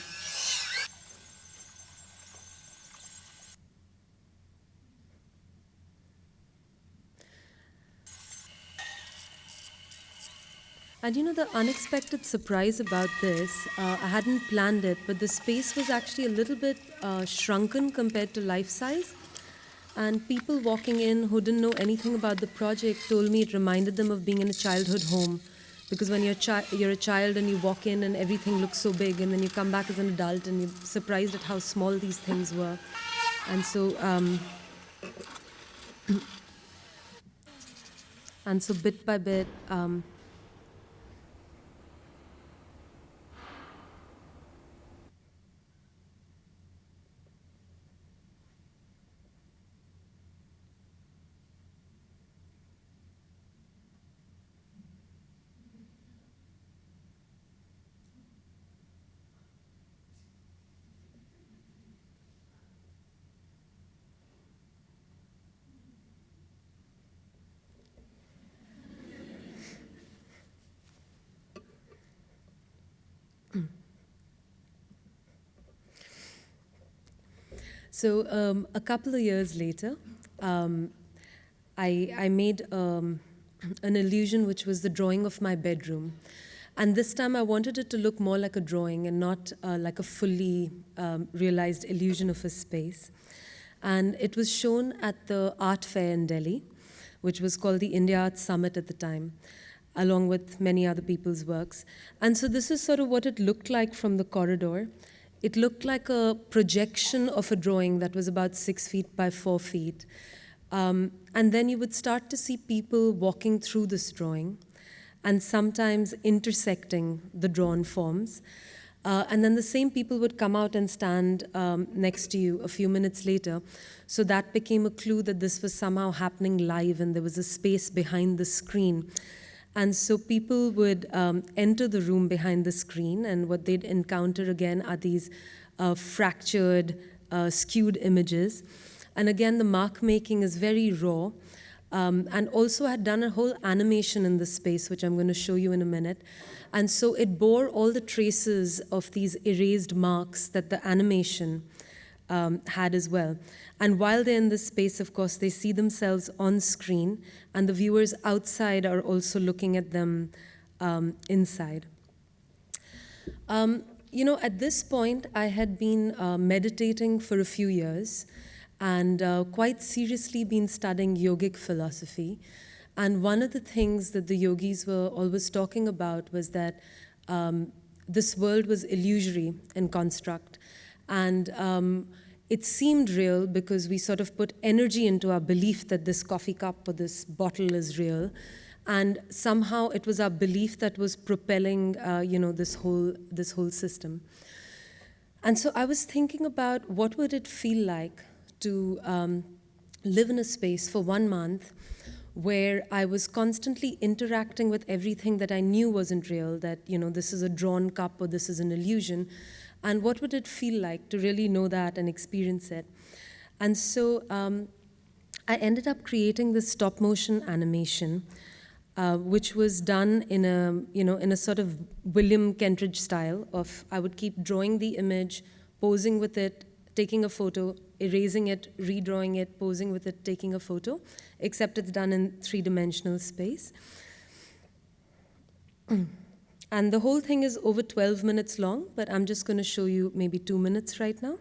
And the unexpected surprise about this, I hadn't planned it, but the space was actually a little bit shrunken compared to life size. And people walking in who didn't know anything about the project told me it reminded them of being in a childhood home. Because when you're a child and you walk in and everything looks so big, and then you come back as an adult and you're surprised at how small these things were. And so, bit by bit, So a couple of years later, I made an illusion which was the drawing of my bedroom. And this time I wanted it to look more like a drawing and not like a fully realized illusion of a space. And it was shown at the art fair in Delhi, which was called the India Art Summit at the time, along with many other people's works. And so this is sort of what it looked like from the corridor. It looked like a projection of a drawing that was about 6 feet by 4 feet. And then you would start to see people walking through this drawing and sometimes intersecting the drawn forms. And then the same people would come out and stand next to you a few minutes later. So that became a clue that this was somehow happening live and there was a space behind the screen. And so people would enter the room behind the screen, and what they'd encounter again are these fractured, skewed images. And again, the mark making is very raw. And also had done a whole animation in the space, which I'm going to show you in a minute. And so it bore all the traces of these erased marks that the animation had as well. And while they're in this space, of course, they see themselves on screen, and the viewers outside are also looking at them inside. At this point, I had been meditating for a few years and quite seriously been studying yogic philosophy. And one of the things that the yogis were always talking about was that this world was illusory in construct. And it seemed real because we sort of put energy into our belief that this coffee cup or this bottle is real. And somehow it was our belief that was propelling, this whole system. And so I was thinking about what would it feel like to live in a space for 1 month where I was constantly interacting with everything that I knew wasn't real, that, this is a drawn cup or this is an illusion. And what would it feel like to really know that and experience it? And so I ended up creating this stop motion animation, which was done in a sort of William Kentridge style of I would keep drawing the image, posing with it, taking a photo, erasing it, redrawing it, posing with it, taking a photo, except it's done in three-dimensional space. And the whole thing is over 12 minutes long, but I'm just going to show you maybe 2 minutes right now.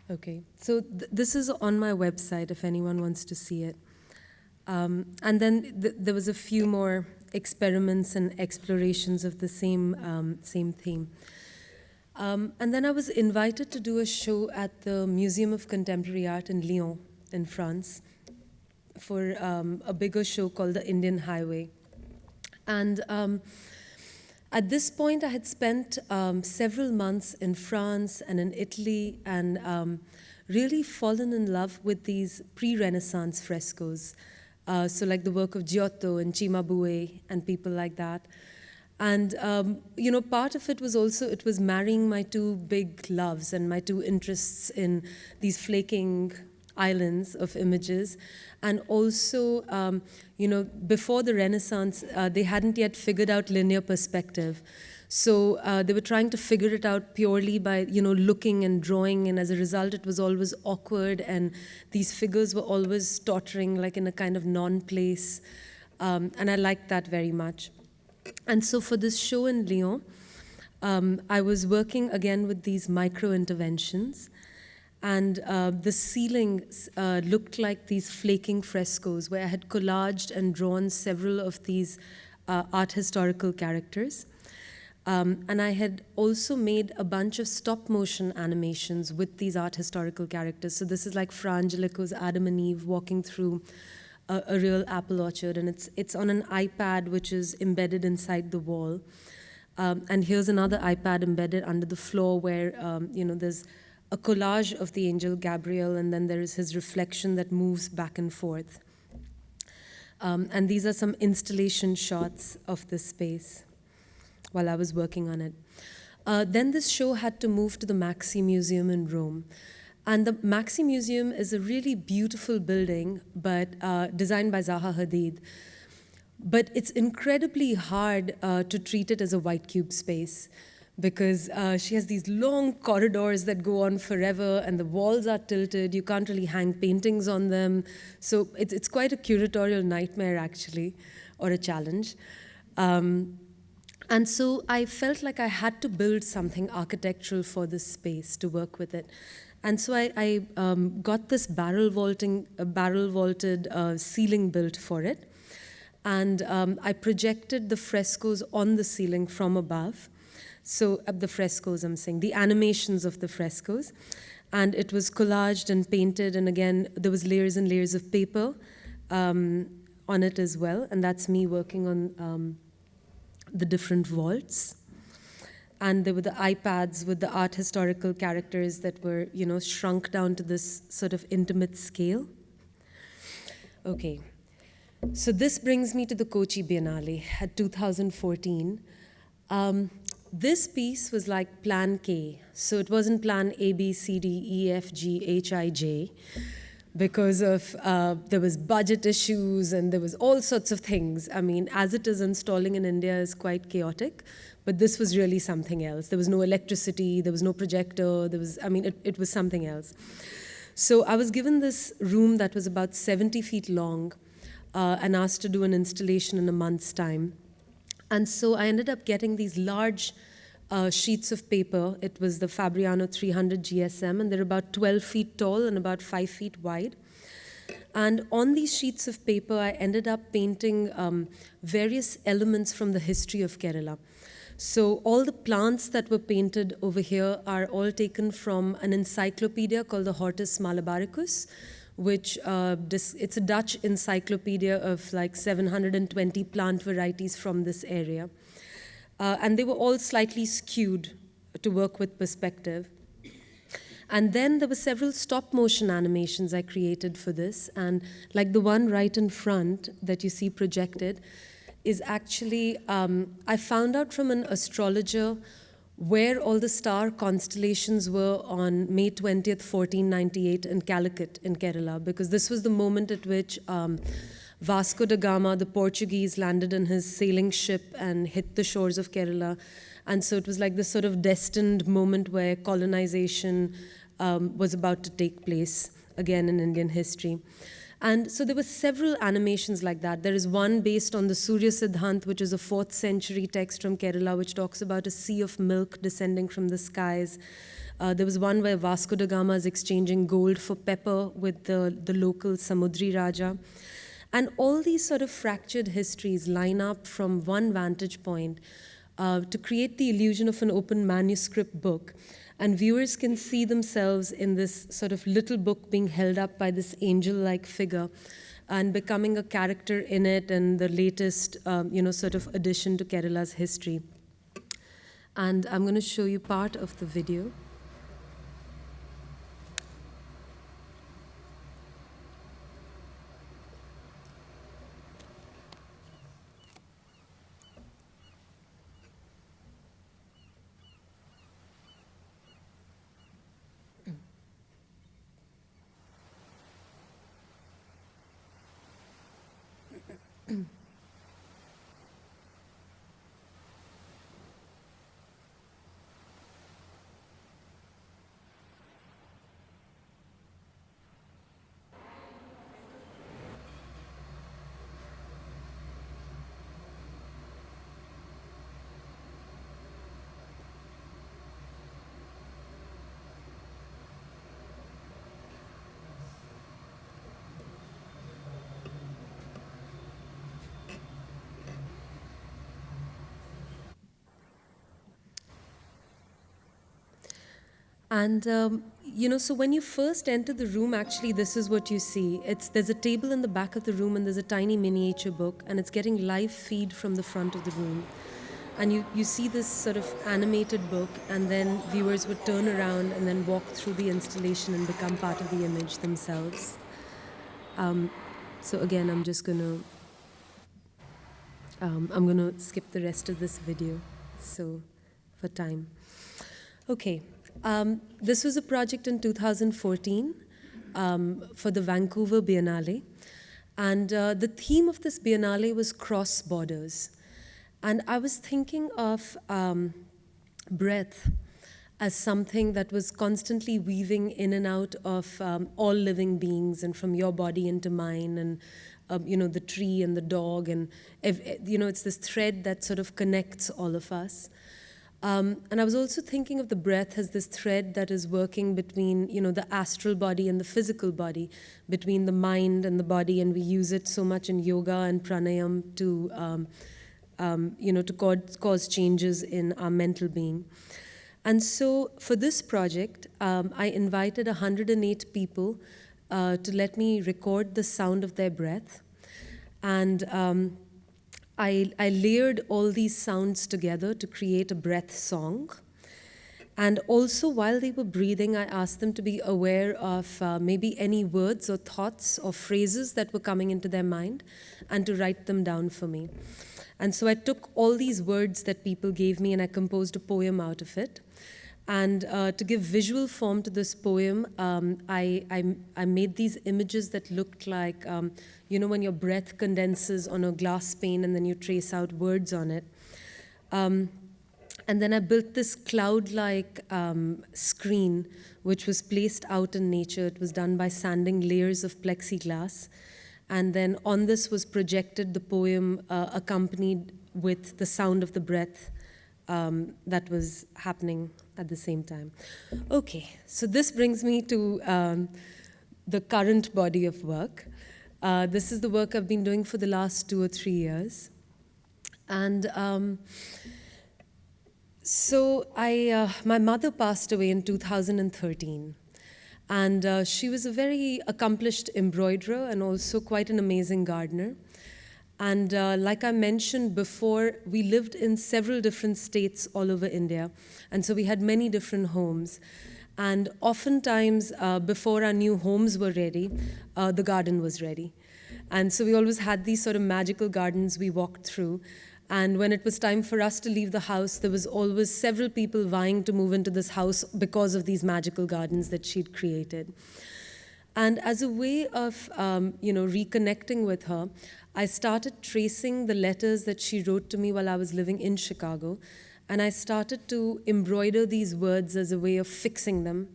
Okay, so this is on my website if anyone wants to see it. And then there was a few more experiments and explorations of the same theme. And then I was invited to do a show at the Museum of Contemporary Art in Lyon, in France, for a bigger show called the Indian Highway. And at this point, I had spent several months in France and in Italy and really fallen in love with these pre-Renaissance frescoes. So like the work of Giotto and Cimabue and people like that. And, part of it was also, it was marrying my two big loves and my two interests in these flaking islands of images. And also, before the Renaissance, they hadn't yet figured out linear perspective. So they were trying to figure it out purely by, looking and drawing. And as a result, it was always awkward. And these figures were always tottering, like in a kind of non-place. And I liked that very much. And so for this show in Lyon, I was working again with these micro-interventions. And the ceilings looked like these flaking frescoes where I had collaged and drawn several of these art historical characters. And I had also made a bunch of stop-motion animations with these art historical characters. So this is like Fra Angelico's Adam and Eve walking through a real apple orchard, and it's on an iPad which is embedded inside the wall. And here's another iPad embedded under the floor where, there's a collage of the angel Gabriel, and then there is his reflection that moves back and forth. And these are some installation shots of this space while I was working on it. Then this show had to move to the Maxi Museum in Rome. And the Maxi Museum is a really beautiful building, but designed by Zaha Hadid. But it's incredibly hard to treat it as a white cube space because she has these long corridors that go on forever, and the walls are tilted. You can't really hang paintings on them. So it's quite a curatorial nightmare, actually, or a challenge. And so I felt like I had to build something architectural for this space to work with it. And so I got this barrel-vaulted ceiling built for it. And I projected the frescoes on the ceiling from above. So the frescoes, I'm saying, the animations of the frescoes. And it was collaged and painted. And again, there was layers and layers of paper on it as well. And that's me working the different vaults. And there were the iPads with the art historical characters that were, shrunk down to this sort of intimate scale. Okay, so this brings me to the Kochi Biennale at 2014. This piece was like Plan K. So it wasn't Plan A, B, C, D, E, F, G, H, I, J, because of there was budget issues and there was all sorts of things. I mean, as it is, installing in India is quite chaotic, but this was really something else. There was no electricity, there was no projector, it was something else. So I was given this room that was about 70 feet long and asked to do an installation in a month's time. And so I ended up getting these large sheets of paper. It was the Fabriano 300 GSM, and they're about 12 feet tall and about 5 feet wide. And on these sheets of paper, I ended up painting various elements from the history of Kerala. So all the plants that were painted over here are all taken from an encyclopedia called the Hortus Malabaricus, which it's a Dutch encyclopedia of like 720 plant varieties from this area. And they were all slightly skewed to work with perspective. And then there were several stop motion animations I created for this. And like the one right in front that you see projected is actually, I found out from an astrologer where all the star constellations were on May 20th, 1498 in Calicut in Kerala, because this was the moment at which Vasco da Gama, the Portuguese, landed in his sailing ship and hit the shores of Kerala. And so it was like this sort of destined moment where colonization was about to take place, again in Indian history. And so there were several animations like that. There is one based on the Surya Siddhant, which is a 4th century text from Kerala, which talks about a sea of milk descending from the skies. There was one where Vasco da Gama is exchanging gold for pepper with the local Samudri Raja. And all these sort of fractured histories line up from one vantage point to create the illusion of an open manuscript book. And viewers can see themselves in this sort of little book being held up by this angel-like figure and becoming a character in it and the latest, sort of addition to Kerala's history. And I'm going to show you part of the video. And, so when you first enter the room, actually, this is what you see. There's a table in the back of the room, and there's a tiny miniature book, and it's getting live feed from the front of the room. And you see this sort of animated book, and then viewers would turn around and then walk through the installation and become part of the image themselves. So again, I'm just going to skip the rest of this video, so for time. Okay. This was a project in 2014 for the Vancouver Biennale. And the theme of this Biennale was cross borders. And I was thinking of breath as something that was constantly weaving in and out of all living beings, and from your body into mine, and the tree and the dog, and it's this thread that sort of connects all of us. And I was also thinking of the breath as this thread that is working between, the astral body and the physical body, between the mind and the body, and we use it so much in yoga and pranayam to, to cause changes in our mental being. And so for this project, I invited 108 people to let me record the sound of their breath. And I layered all these sounds together to create a breath song. And also, while they were breathing, I asked them to be aware of maybe any words or thoughts or phrases that were coming into their mind and to write them down for me. And so I took all these words that people gave me and I composed a poem out of it. And to give visual form to this poem, I made these images that looked like, when your breath condenses on a glass pane and then you trace out words on it. And then I built this cloud-like screen, which was placed out in nature. It was done by sanding layers of plexiglass. And then on this was projected the poem accompanied with the sound of the breath that was happening at the same time. Okay, so this brings me to the current body of work. This is the work I've been doing for the last 2 or 3 years. And so my mother passed away in 2013. And she was a very accomplished embroiderer and also quite an amazing gardener. And like I mentioned before, we lived in several different states all over India. And so we had many different homes. And oftentimes, before our new homes were ready, the garden was ready. And so we always had these sort of magical gardens we walked through. And when it was time for us to leave the house, there was always several people vying to move into this house because of these magical gardens that she'd created. And as a way of, reconnecting with her, I started tracing the letters that she wrote to me while I was living in Chicago. And I started to embroider these words as a way of fixing them.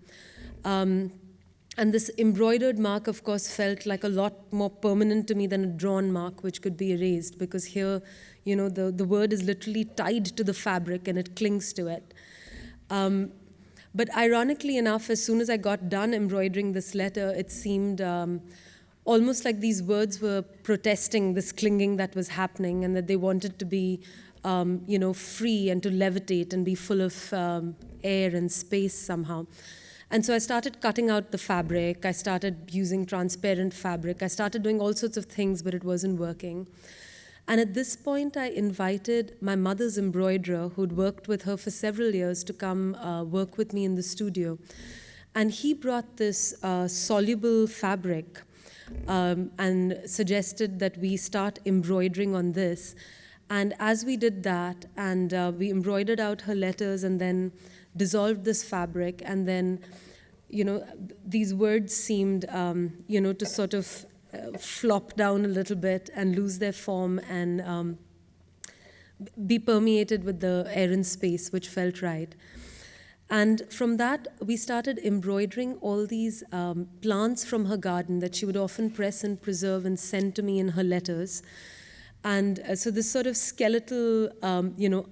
And this embroidered mark, of course, felt like a lot more permanent to me than a drawn mark, which could be erased, because here, the word is literally tied to the fabric and it clings to it. But ironically enough, as soon as I got done embroidering this letter, it seemed almost like these words were protesting this clinging that was happening, and that they wanted to be, free and to levitate and be full of air and space somehow. And so I started cutting out the fabric. I started using transparent fabric. I started doing all sorts of things, but it wasn't working. And at this point, I invited my mother's embroiderer, who'd worked with her for several years, to come work with me in the studio. And he brought this soluble fabric and suggested that we start embroidering on this. And as we did that, and we embroidered out her letters and then dissolved this fabric, and then, these words seemed, to sort of flop down a little bit and lose their form and be permeated with the air and space, which felt right. And from that, we started embroidering all these plants from her garden that she would often press and preserve and send to me in her letters. And so this sort of skeletal,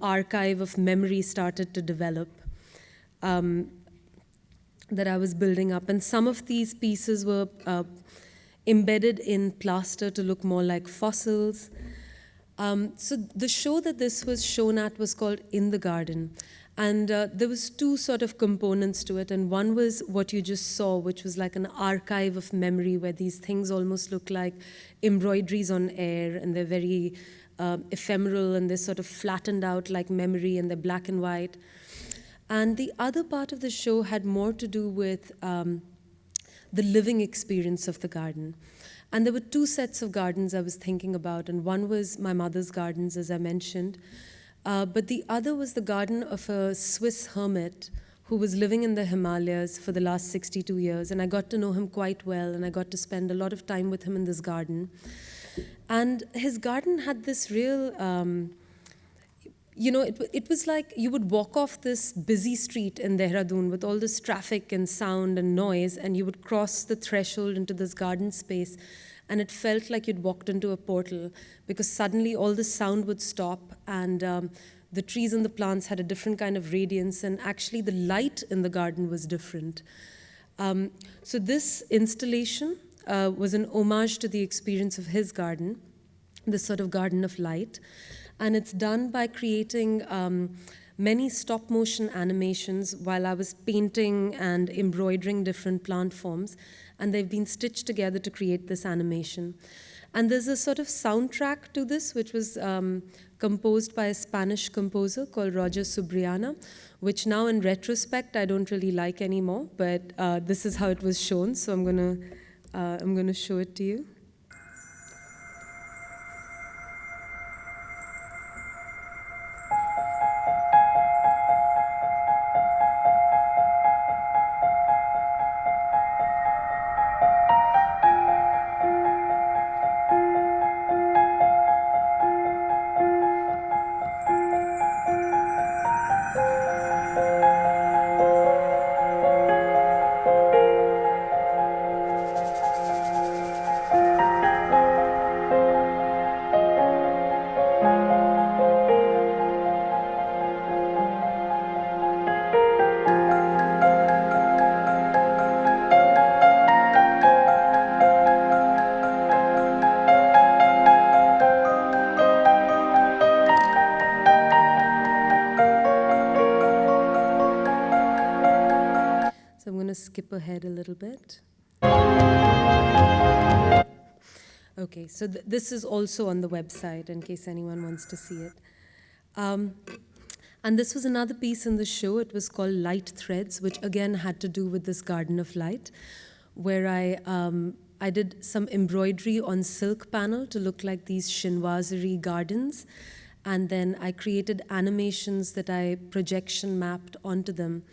archive of memory started to develop that I was building up. And some of these pieces were embedded in plaster to look more like fossils. So the show that this was shown at was called In the Garden. And there was 2 sort of components to it. And one was what you just saw, which was like an archive of memory, where these things almost look like embroideries on air, and they're very ephemeral, and they're sort of flattened out like memory, and they're black and white. And the other part of the show had more to do with the living experience of the garden. And there were 2 sets of gardens I was thinking about, and one was my mother's gardens, as I mentioned. But the other was the garden of a Swiss hermit who was living in the Himalayas for the last 62 years. And I got to know him quite well, and I got to spend a lot of time with him in this garden. And his garden had this real, it was like you would walk off this busy street in Dehradun with all this traffic and sound and noise, and you would cross the threshold into this garden space. And it felt like you'd walked into a portal, because suddenly all the sound would stop, and the trees and the plants had a different kind of radiance, and actually the light in the garden was different. So this installation was an homage to the experience of his garden, this sort of garden of light. And it's done by creating many stop-motion animations while I was painting and embroidering different plant forms, and they've been stitched together to create this animation. And there's a sort of soundtrack to this, which was composed by a Spanish composer called Roger Subriana, which now in retrospect I don't really like anymore, but this is how it was shown, so I'm gonna show it to you. Skip ahead a little bit. Okay, so this is also on the website in case anyone wants to see it. And this was another piece in the show. It was called Light Threads, which again had to do with this Garden of Light, where I did some embroidery on silk panel to look like these chinoiserie gardens. And then I created animations that I projection mapped onto them.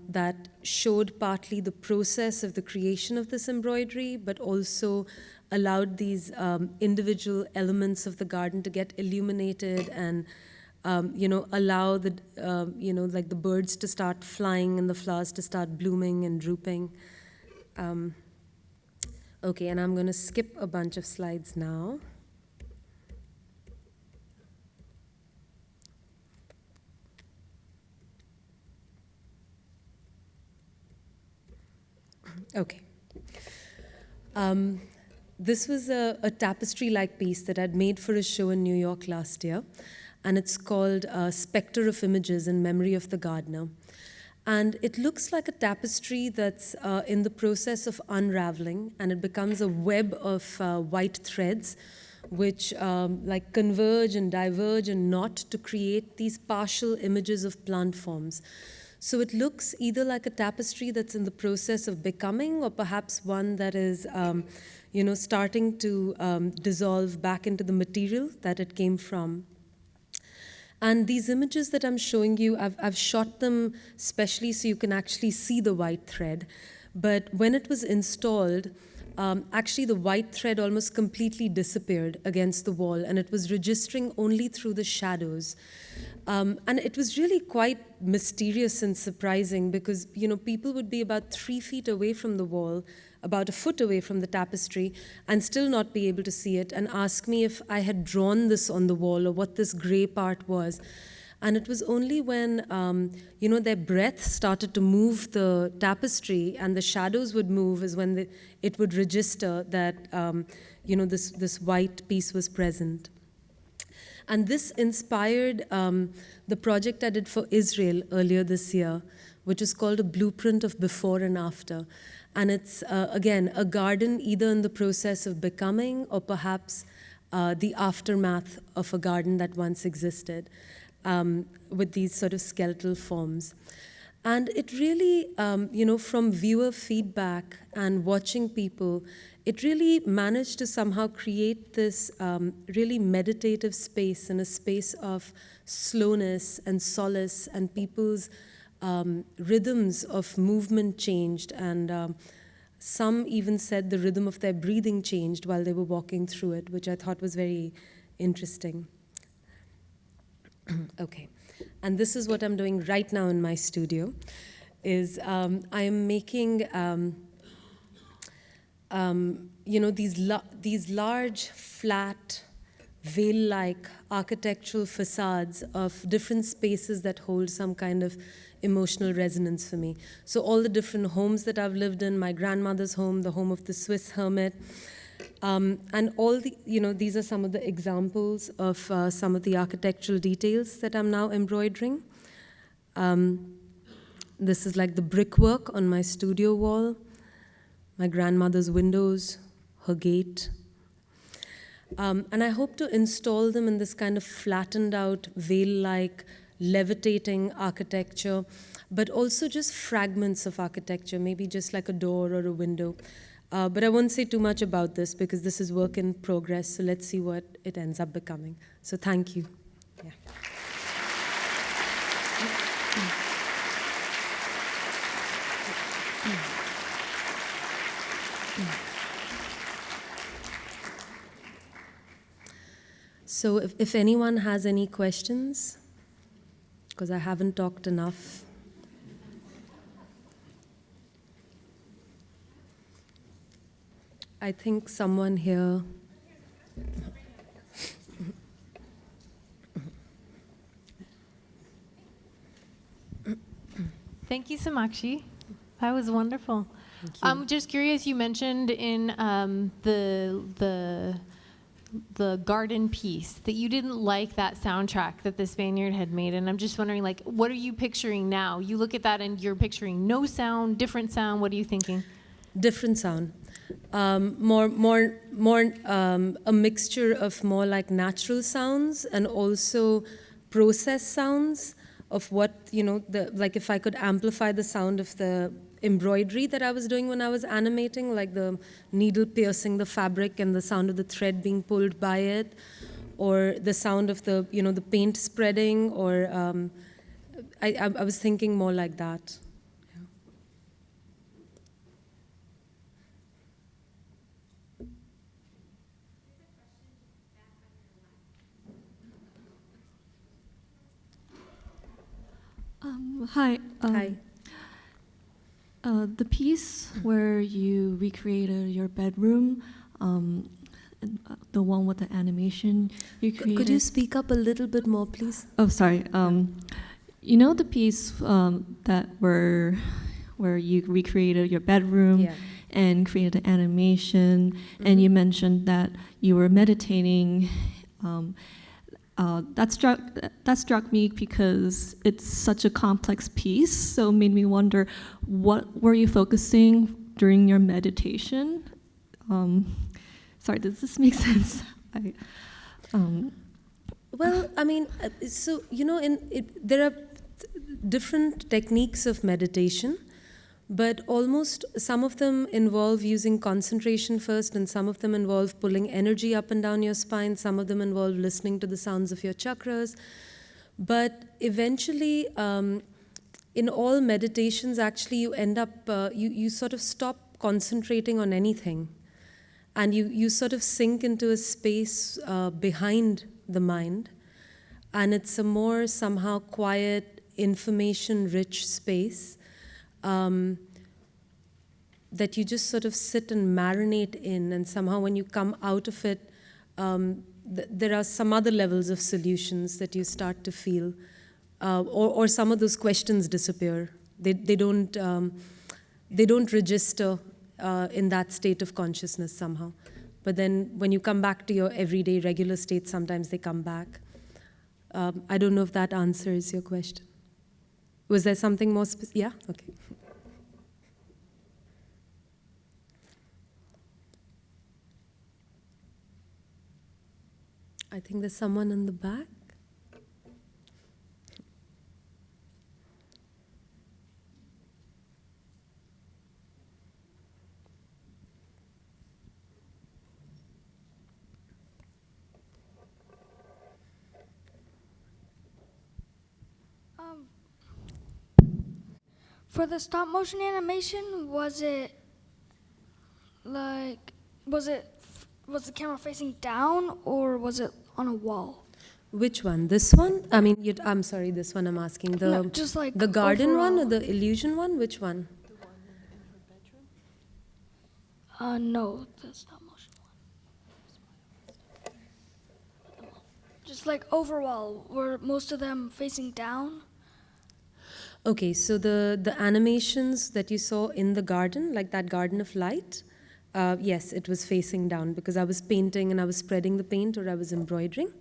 That showed partly the process of the creation of this embroidery, but also allowed these individual elements of the garden to get illuminated and, allow the, like the birds to start flying and the flowers to start blooming and drooping. Okay, and I'm going to skip a bunch of slides now. Okay. This was a tapestry-like piece that I'd made for a show in New York last year, and it's called Specter of Images in Memory of the Gardener. And it looks like a tapestry that's in the process of unraveling, and it becomes a web of white threads, which like converge and diverge and knot to create these partial images of plant forms. So it looks either like a tapestry that's in the process of becoming, or perhaps one that is, starting to dissolve back into the material that it came from. And these images that I'm showing you, I've shot them specially so you can actually see the white thread. But when it was installed, actually the white thread almost completely disappeared against the wall, and it was registering only through the shadows. And it was really quite mysterious and surprising because, people would be about 3 feet away from the wall, about a foot away from the tapestry, and still not be able to see it, and ask me if I had drawn this on the wall or what this gray part was. And it was only when, their breath started to move the tapestry and the shadows would move is when it would register that, this white piece was present. And this inspired the project I did for Israel earlier this year, which is called A Blueprint of Before and After. And it's, again, a garden either in the process of becoming or perhaps the aftermath of a garden that once existed, with these sort of skeletal forms. And it really, from viewer feedback and watching people, it really managed to somehow create this really meditative space and a space of slowness and solace, and people's rhythms of movement changed, and some even said the rhythm of their breathing changed while they were walking through it, which I thought was very interesting. Okay, and this is what I'm doing right now in my studio, is I am making these large, flat, veil-like architectural facades of different spaces that hold some kind of emotional resonance for me. So all the different homes that I've lived in, my grandmother's home, the home of the Swiss hermit, and all the, these are some of the examples of some of the architectural details that I'm now embroidering. This is like the brickwork on my studio wall, my grandmother's windows, her gate. And I hope to install them in this kind of flattened out, veil-like, levitating architecture, but also just fragments of architecture, maybe just like a door or a window. But I won't say too much about this because this is work in progress, so let's see what it ends up becoming. So thank you. Yeah. So if anyone has any questions, because I haven't talked enough. I think someone here. Thank you, Sumakshi. That was wonderful. I'm just curious, you mentioned in the garden piece that you didn't like that soundtrack that the Spaniard had made, and I'm just wondering, like, what are you picturing now? You look at that and you're picturing no sound, different sound. What are you thinking? Different sound. More a mixture of more like natural sounds and also processed sounds of what, like if I could amplify the sound of the embroidery that I was doing when I was animating, like the needle piercing the fabric and the sound of the thread being pulled by it, or the sound of the, the paint spreading, or I was thinking more like that. Hi. Hi. The piece where you recreated your bedroom, the one with the animation you created. Could you speak up a little bit more, please? Oh, sorry. You know the piece that where you recreated your bedroom and created an animation, and you mentioned that you were meditating. That struck me because it's such a complex piece, so it made me wonder, what were you focusing during your meditation? Sorry, does this make sense? Well, I mean, so, there are different techniques of meditation, but almost some of them involve using concentration first, and some of them involve pulling energy up and down your spine. Some of them involve listening to the sounds of your chakras. But eventually, in all meditations, actually, you end up, you sort of stop concentrating on anything. And you sort of sink into a space behind the mind. And it's a more somehow quiet, information-rich space that you just sort of sit and marinate in, and somehow when you come out of it, there are some other levels of solutions that you start to feel, or some of those questions disappear. They don't register in that state of consciousness somehow. But then when you come back to your everyday regular state, sometimes they come back. I don't know if that answers your question. Was there something more specific? Yeah? Okay. I think there's someone in the back. For the stop motion animation, was the camera facing down, or was it on a wall? Which one? This one? I mean, I'm sorry, this one I'm asking. No, just like the garden overall. one or the illusion one? Which one? The one in her bedroom? No, the stop motion one. Just like overall, were most of them facing down? Okay, so the animations that you saw in the garden, like that garden of light, yes, it was facing down because I was painting and I was spreading the paint or I was embroidering.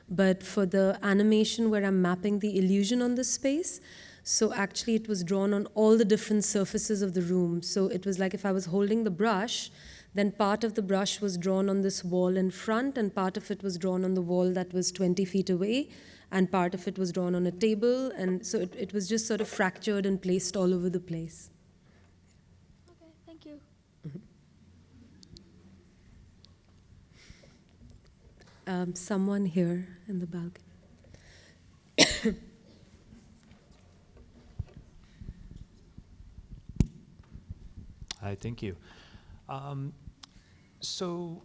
But for the animation where I'm mapping the illusion on the space, so actually it was drawn on all the different surfaces of the room. So it was like if I was holding the brush, Then part of the brush was drawn on this wall in front, and part of it was drawn on the wall that was 20 feet away, and part of it was drawn on a table, and so it was just sort of fractured and placed all over the place. Okay, thank you. Someone here in the balcony. Hi, thank you. So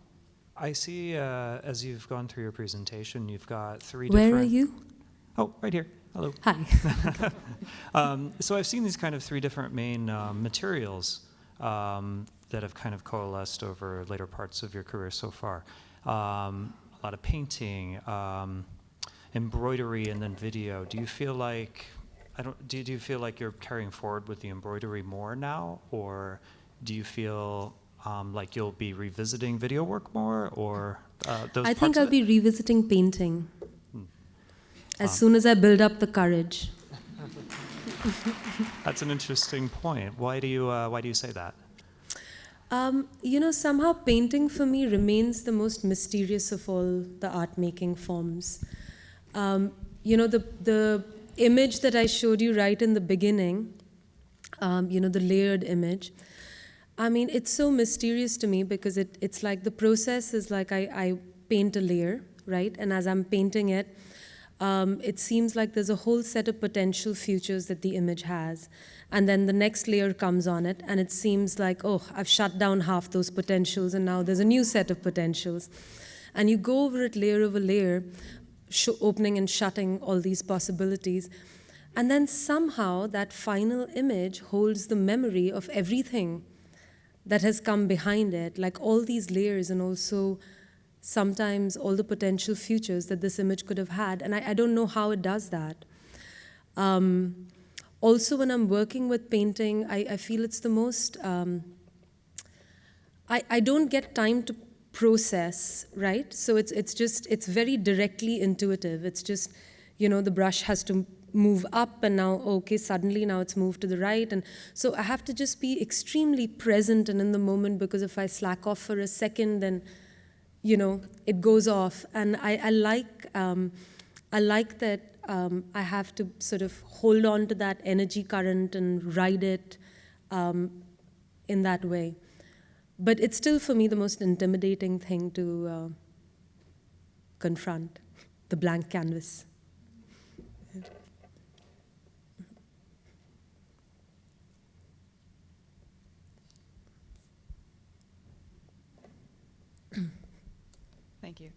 I see as you've gone through your presentation, you've got three different... Where are you? Oh, right here. Hello. Hi. So I've seen these kind of three different main materials that have kind of coalesced over later parts of your career so far. A lot of painting, embroidery, and then video. Do you feel like do you feel like you're carrying forward with the embroidery more now, or do you feel like you'll be revisiting video work more, or those I parts think of I'll it? be revisiting painting as soon as I build up the courage. That's an interesting point. Why do you say that? Somehow painting for me remains the most mysterious of all the art-making forms. The image that I showed you right in the beginning, the layered image, I mean, it's so mysterious to me because it's like the process is like I paint a layer, right? And as I'm painting it, it seems like there's a whole set of potential futures that the image has. And then the next layer comes on it, and it seems like, oh, I've shut down half those potentials, and now there's a new set of potentials. And you go over it layer over layer, opening and shutting all these possibilities. And then somehow that final image holds the memory of everything that has come behind it, like all these layers, and also sometimes all the potential futures that this image could have had. And I don't know how it does that. Also, when I'm working with painting, I feel it's the most, I don't get time to process, right? So it's very directly intuitive. It's just, the brush has to move up, and now, okay, suddenly now it's moved to the right. And so I have to just be extremely present and in the moment, because if I slack off for a second, then, it goes off. And I like that I have to sort of hold on to that energy current and ride it in that way. But it's still, for me, the most intimidating thing to confront, the blank canvas. Thank you.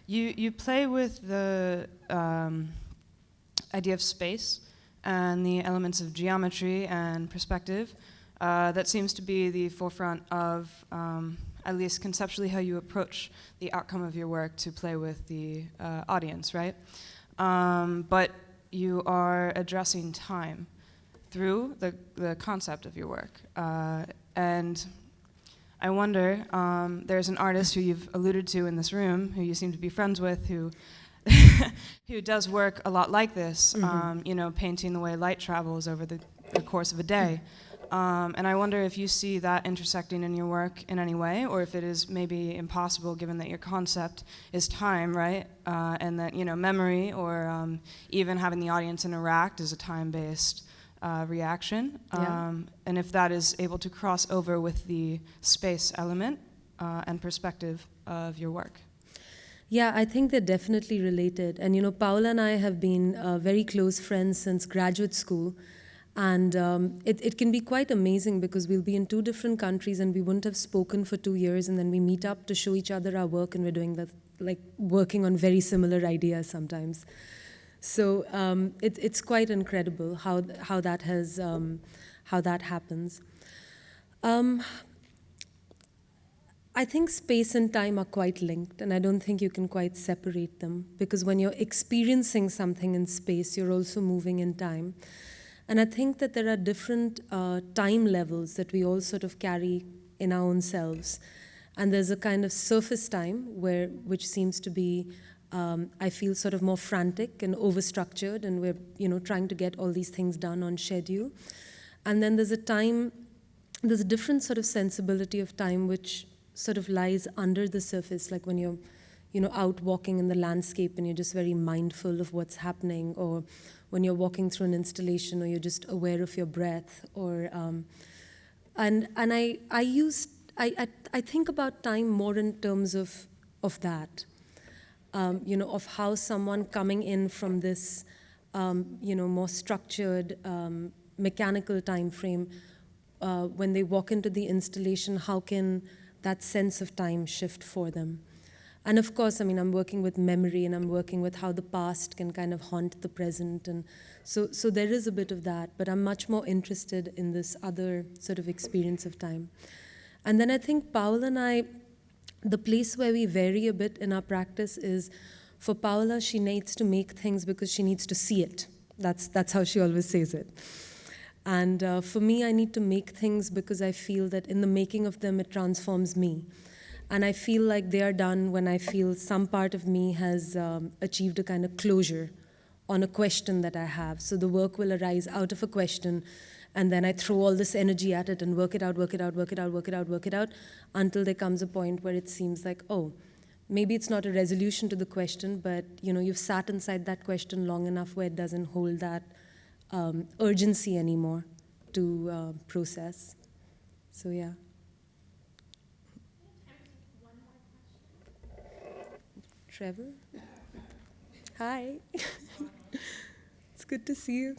You play with the idea of space and the elements of geometry and perspective. That seems to be the forefront of, at least conceptually, how you approach the outcome of your work to play with the audience, right? But you are addressing time through the concept of your work. And I wonder, there's an artist who you've alluded to in this room, who you seem to be friends with, who who does work a lot like this, painting the way light travels over the course of a day. And I wonder if you see that intersecting in your work in any way, or if it is maybe impossible given that your concept is time, right? And that, memory or even having the audience interact is a time-based reaction, and if that is able to cross over with the space element and perspective of your work. Yeah, I think they're definitely related. And Paula and I have been very close friends since graduate school, and it can be quite amazing because we'll be in two different countries and we wouldn't have spoken for 2 years, and then we meet up to show each other our work, and we're doing that, like working on very similar ideas sometimes. So it's quite incredible how that happens. I think space and time are quite linked, and I don't think you can quite separate them, because when you're experiencing something in space, you're also moving in time. And I think that there are different time levels that we all sort of carry in our own selves. And there's a kind of surface time which seems to be I feel sort of more frantic and overstructured, and we're trying to get all these things done on schedule. And then there's a time there's a different sort of sensibility of time which sort of lies under the surface, like when you're, out walking in the landscape and you're just very mindful of what's happening, or when you're walking through an installation, or you're just aware of your breath, or and I think about time more in terms of that, of how someone coming in from this, more structured, mechanical time frame, when they walk into the installation, how can that sense of time shift for them? And of course, I'm working with memory, and I'm working with how the past can kind of haunt the present. And so there is a bit of that, but I'm much more interested in this other sort of experience of time. And then I think Paola and I, the place where we vary a bit in our practice is, for Paola, she needs to make things because she needs to see it. That's how she always says it. And for me, I need to make things because I feel that in the making of them, it transforms me. And I feel like they are done when I feel some part of me has achieved a kind of closure on a question that I have. So the work will arise out of a question, and then I throw all this energy at it and work it out, until there comes a point where it seems like, oh, maybe it's not a resolution to the question, but you've sat inside that question long enough where it doesn't hold that urgency anymore to process. So yeah. Trevor? Hi. It's good to see you.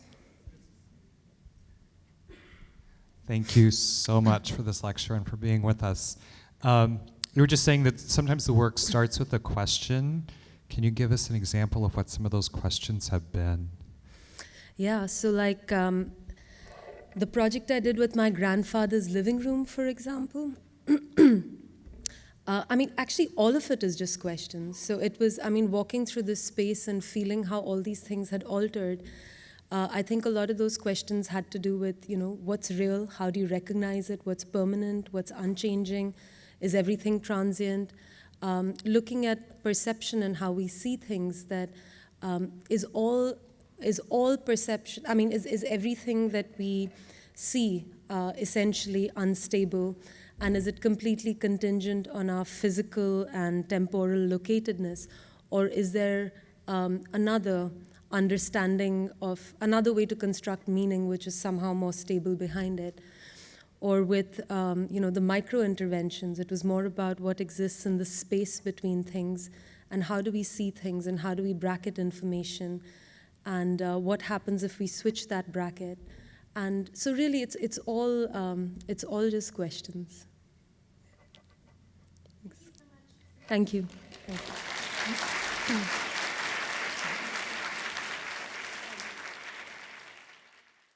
Thank you so much for this lecture and for being with us. You were just saying that sometimes the work starts with a question. Can you give us an example of what some of those questions have been? Yeah, so like the project I did with my grandfather's living room, for example. Actually, all of it is just questions. So it was, walking through this space and feeling how all these things had altered. I think a lot of those questions had to do with, what's real? How do you recognize it? What's permanent? What's unchanging? Is everything transient? Looking at perception and how we see things, that is all perception. Is everything that we see essentially unstable? And is it completely contingent on our physical and temporal locatedness? Or is there another understanding of another way to construct meaning which is somehow more stable behind it? Or with the micro-interventions, it was more about what exists in the space between things, and how do we see things, and how do we bracket information, and what happens if we switch that bracket. And so really, it's all just questions. Thank you. Thank you.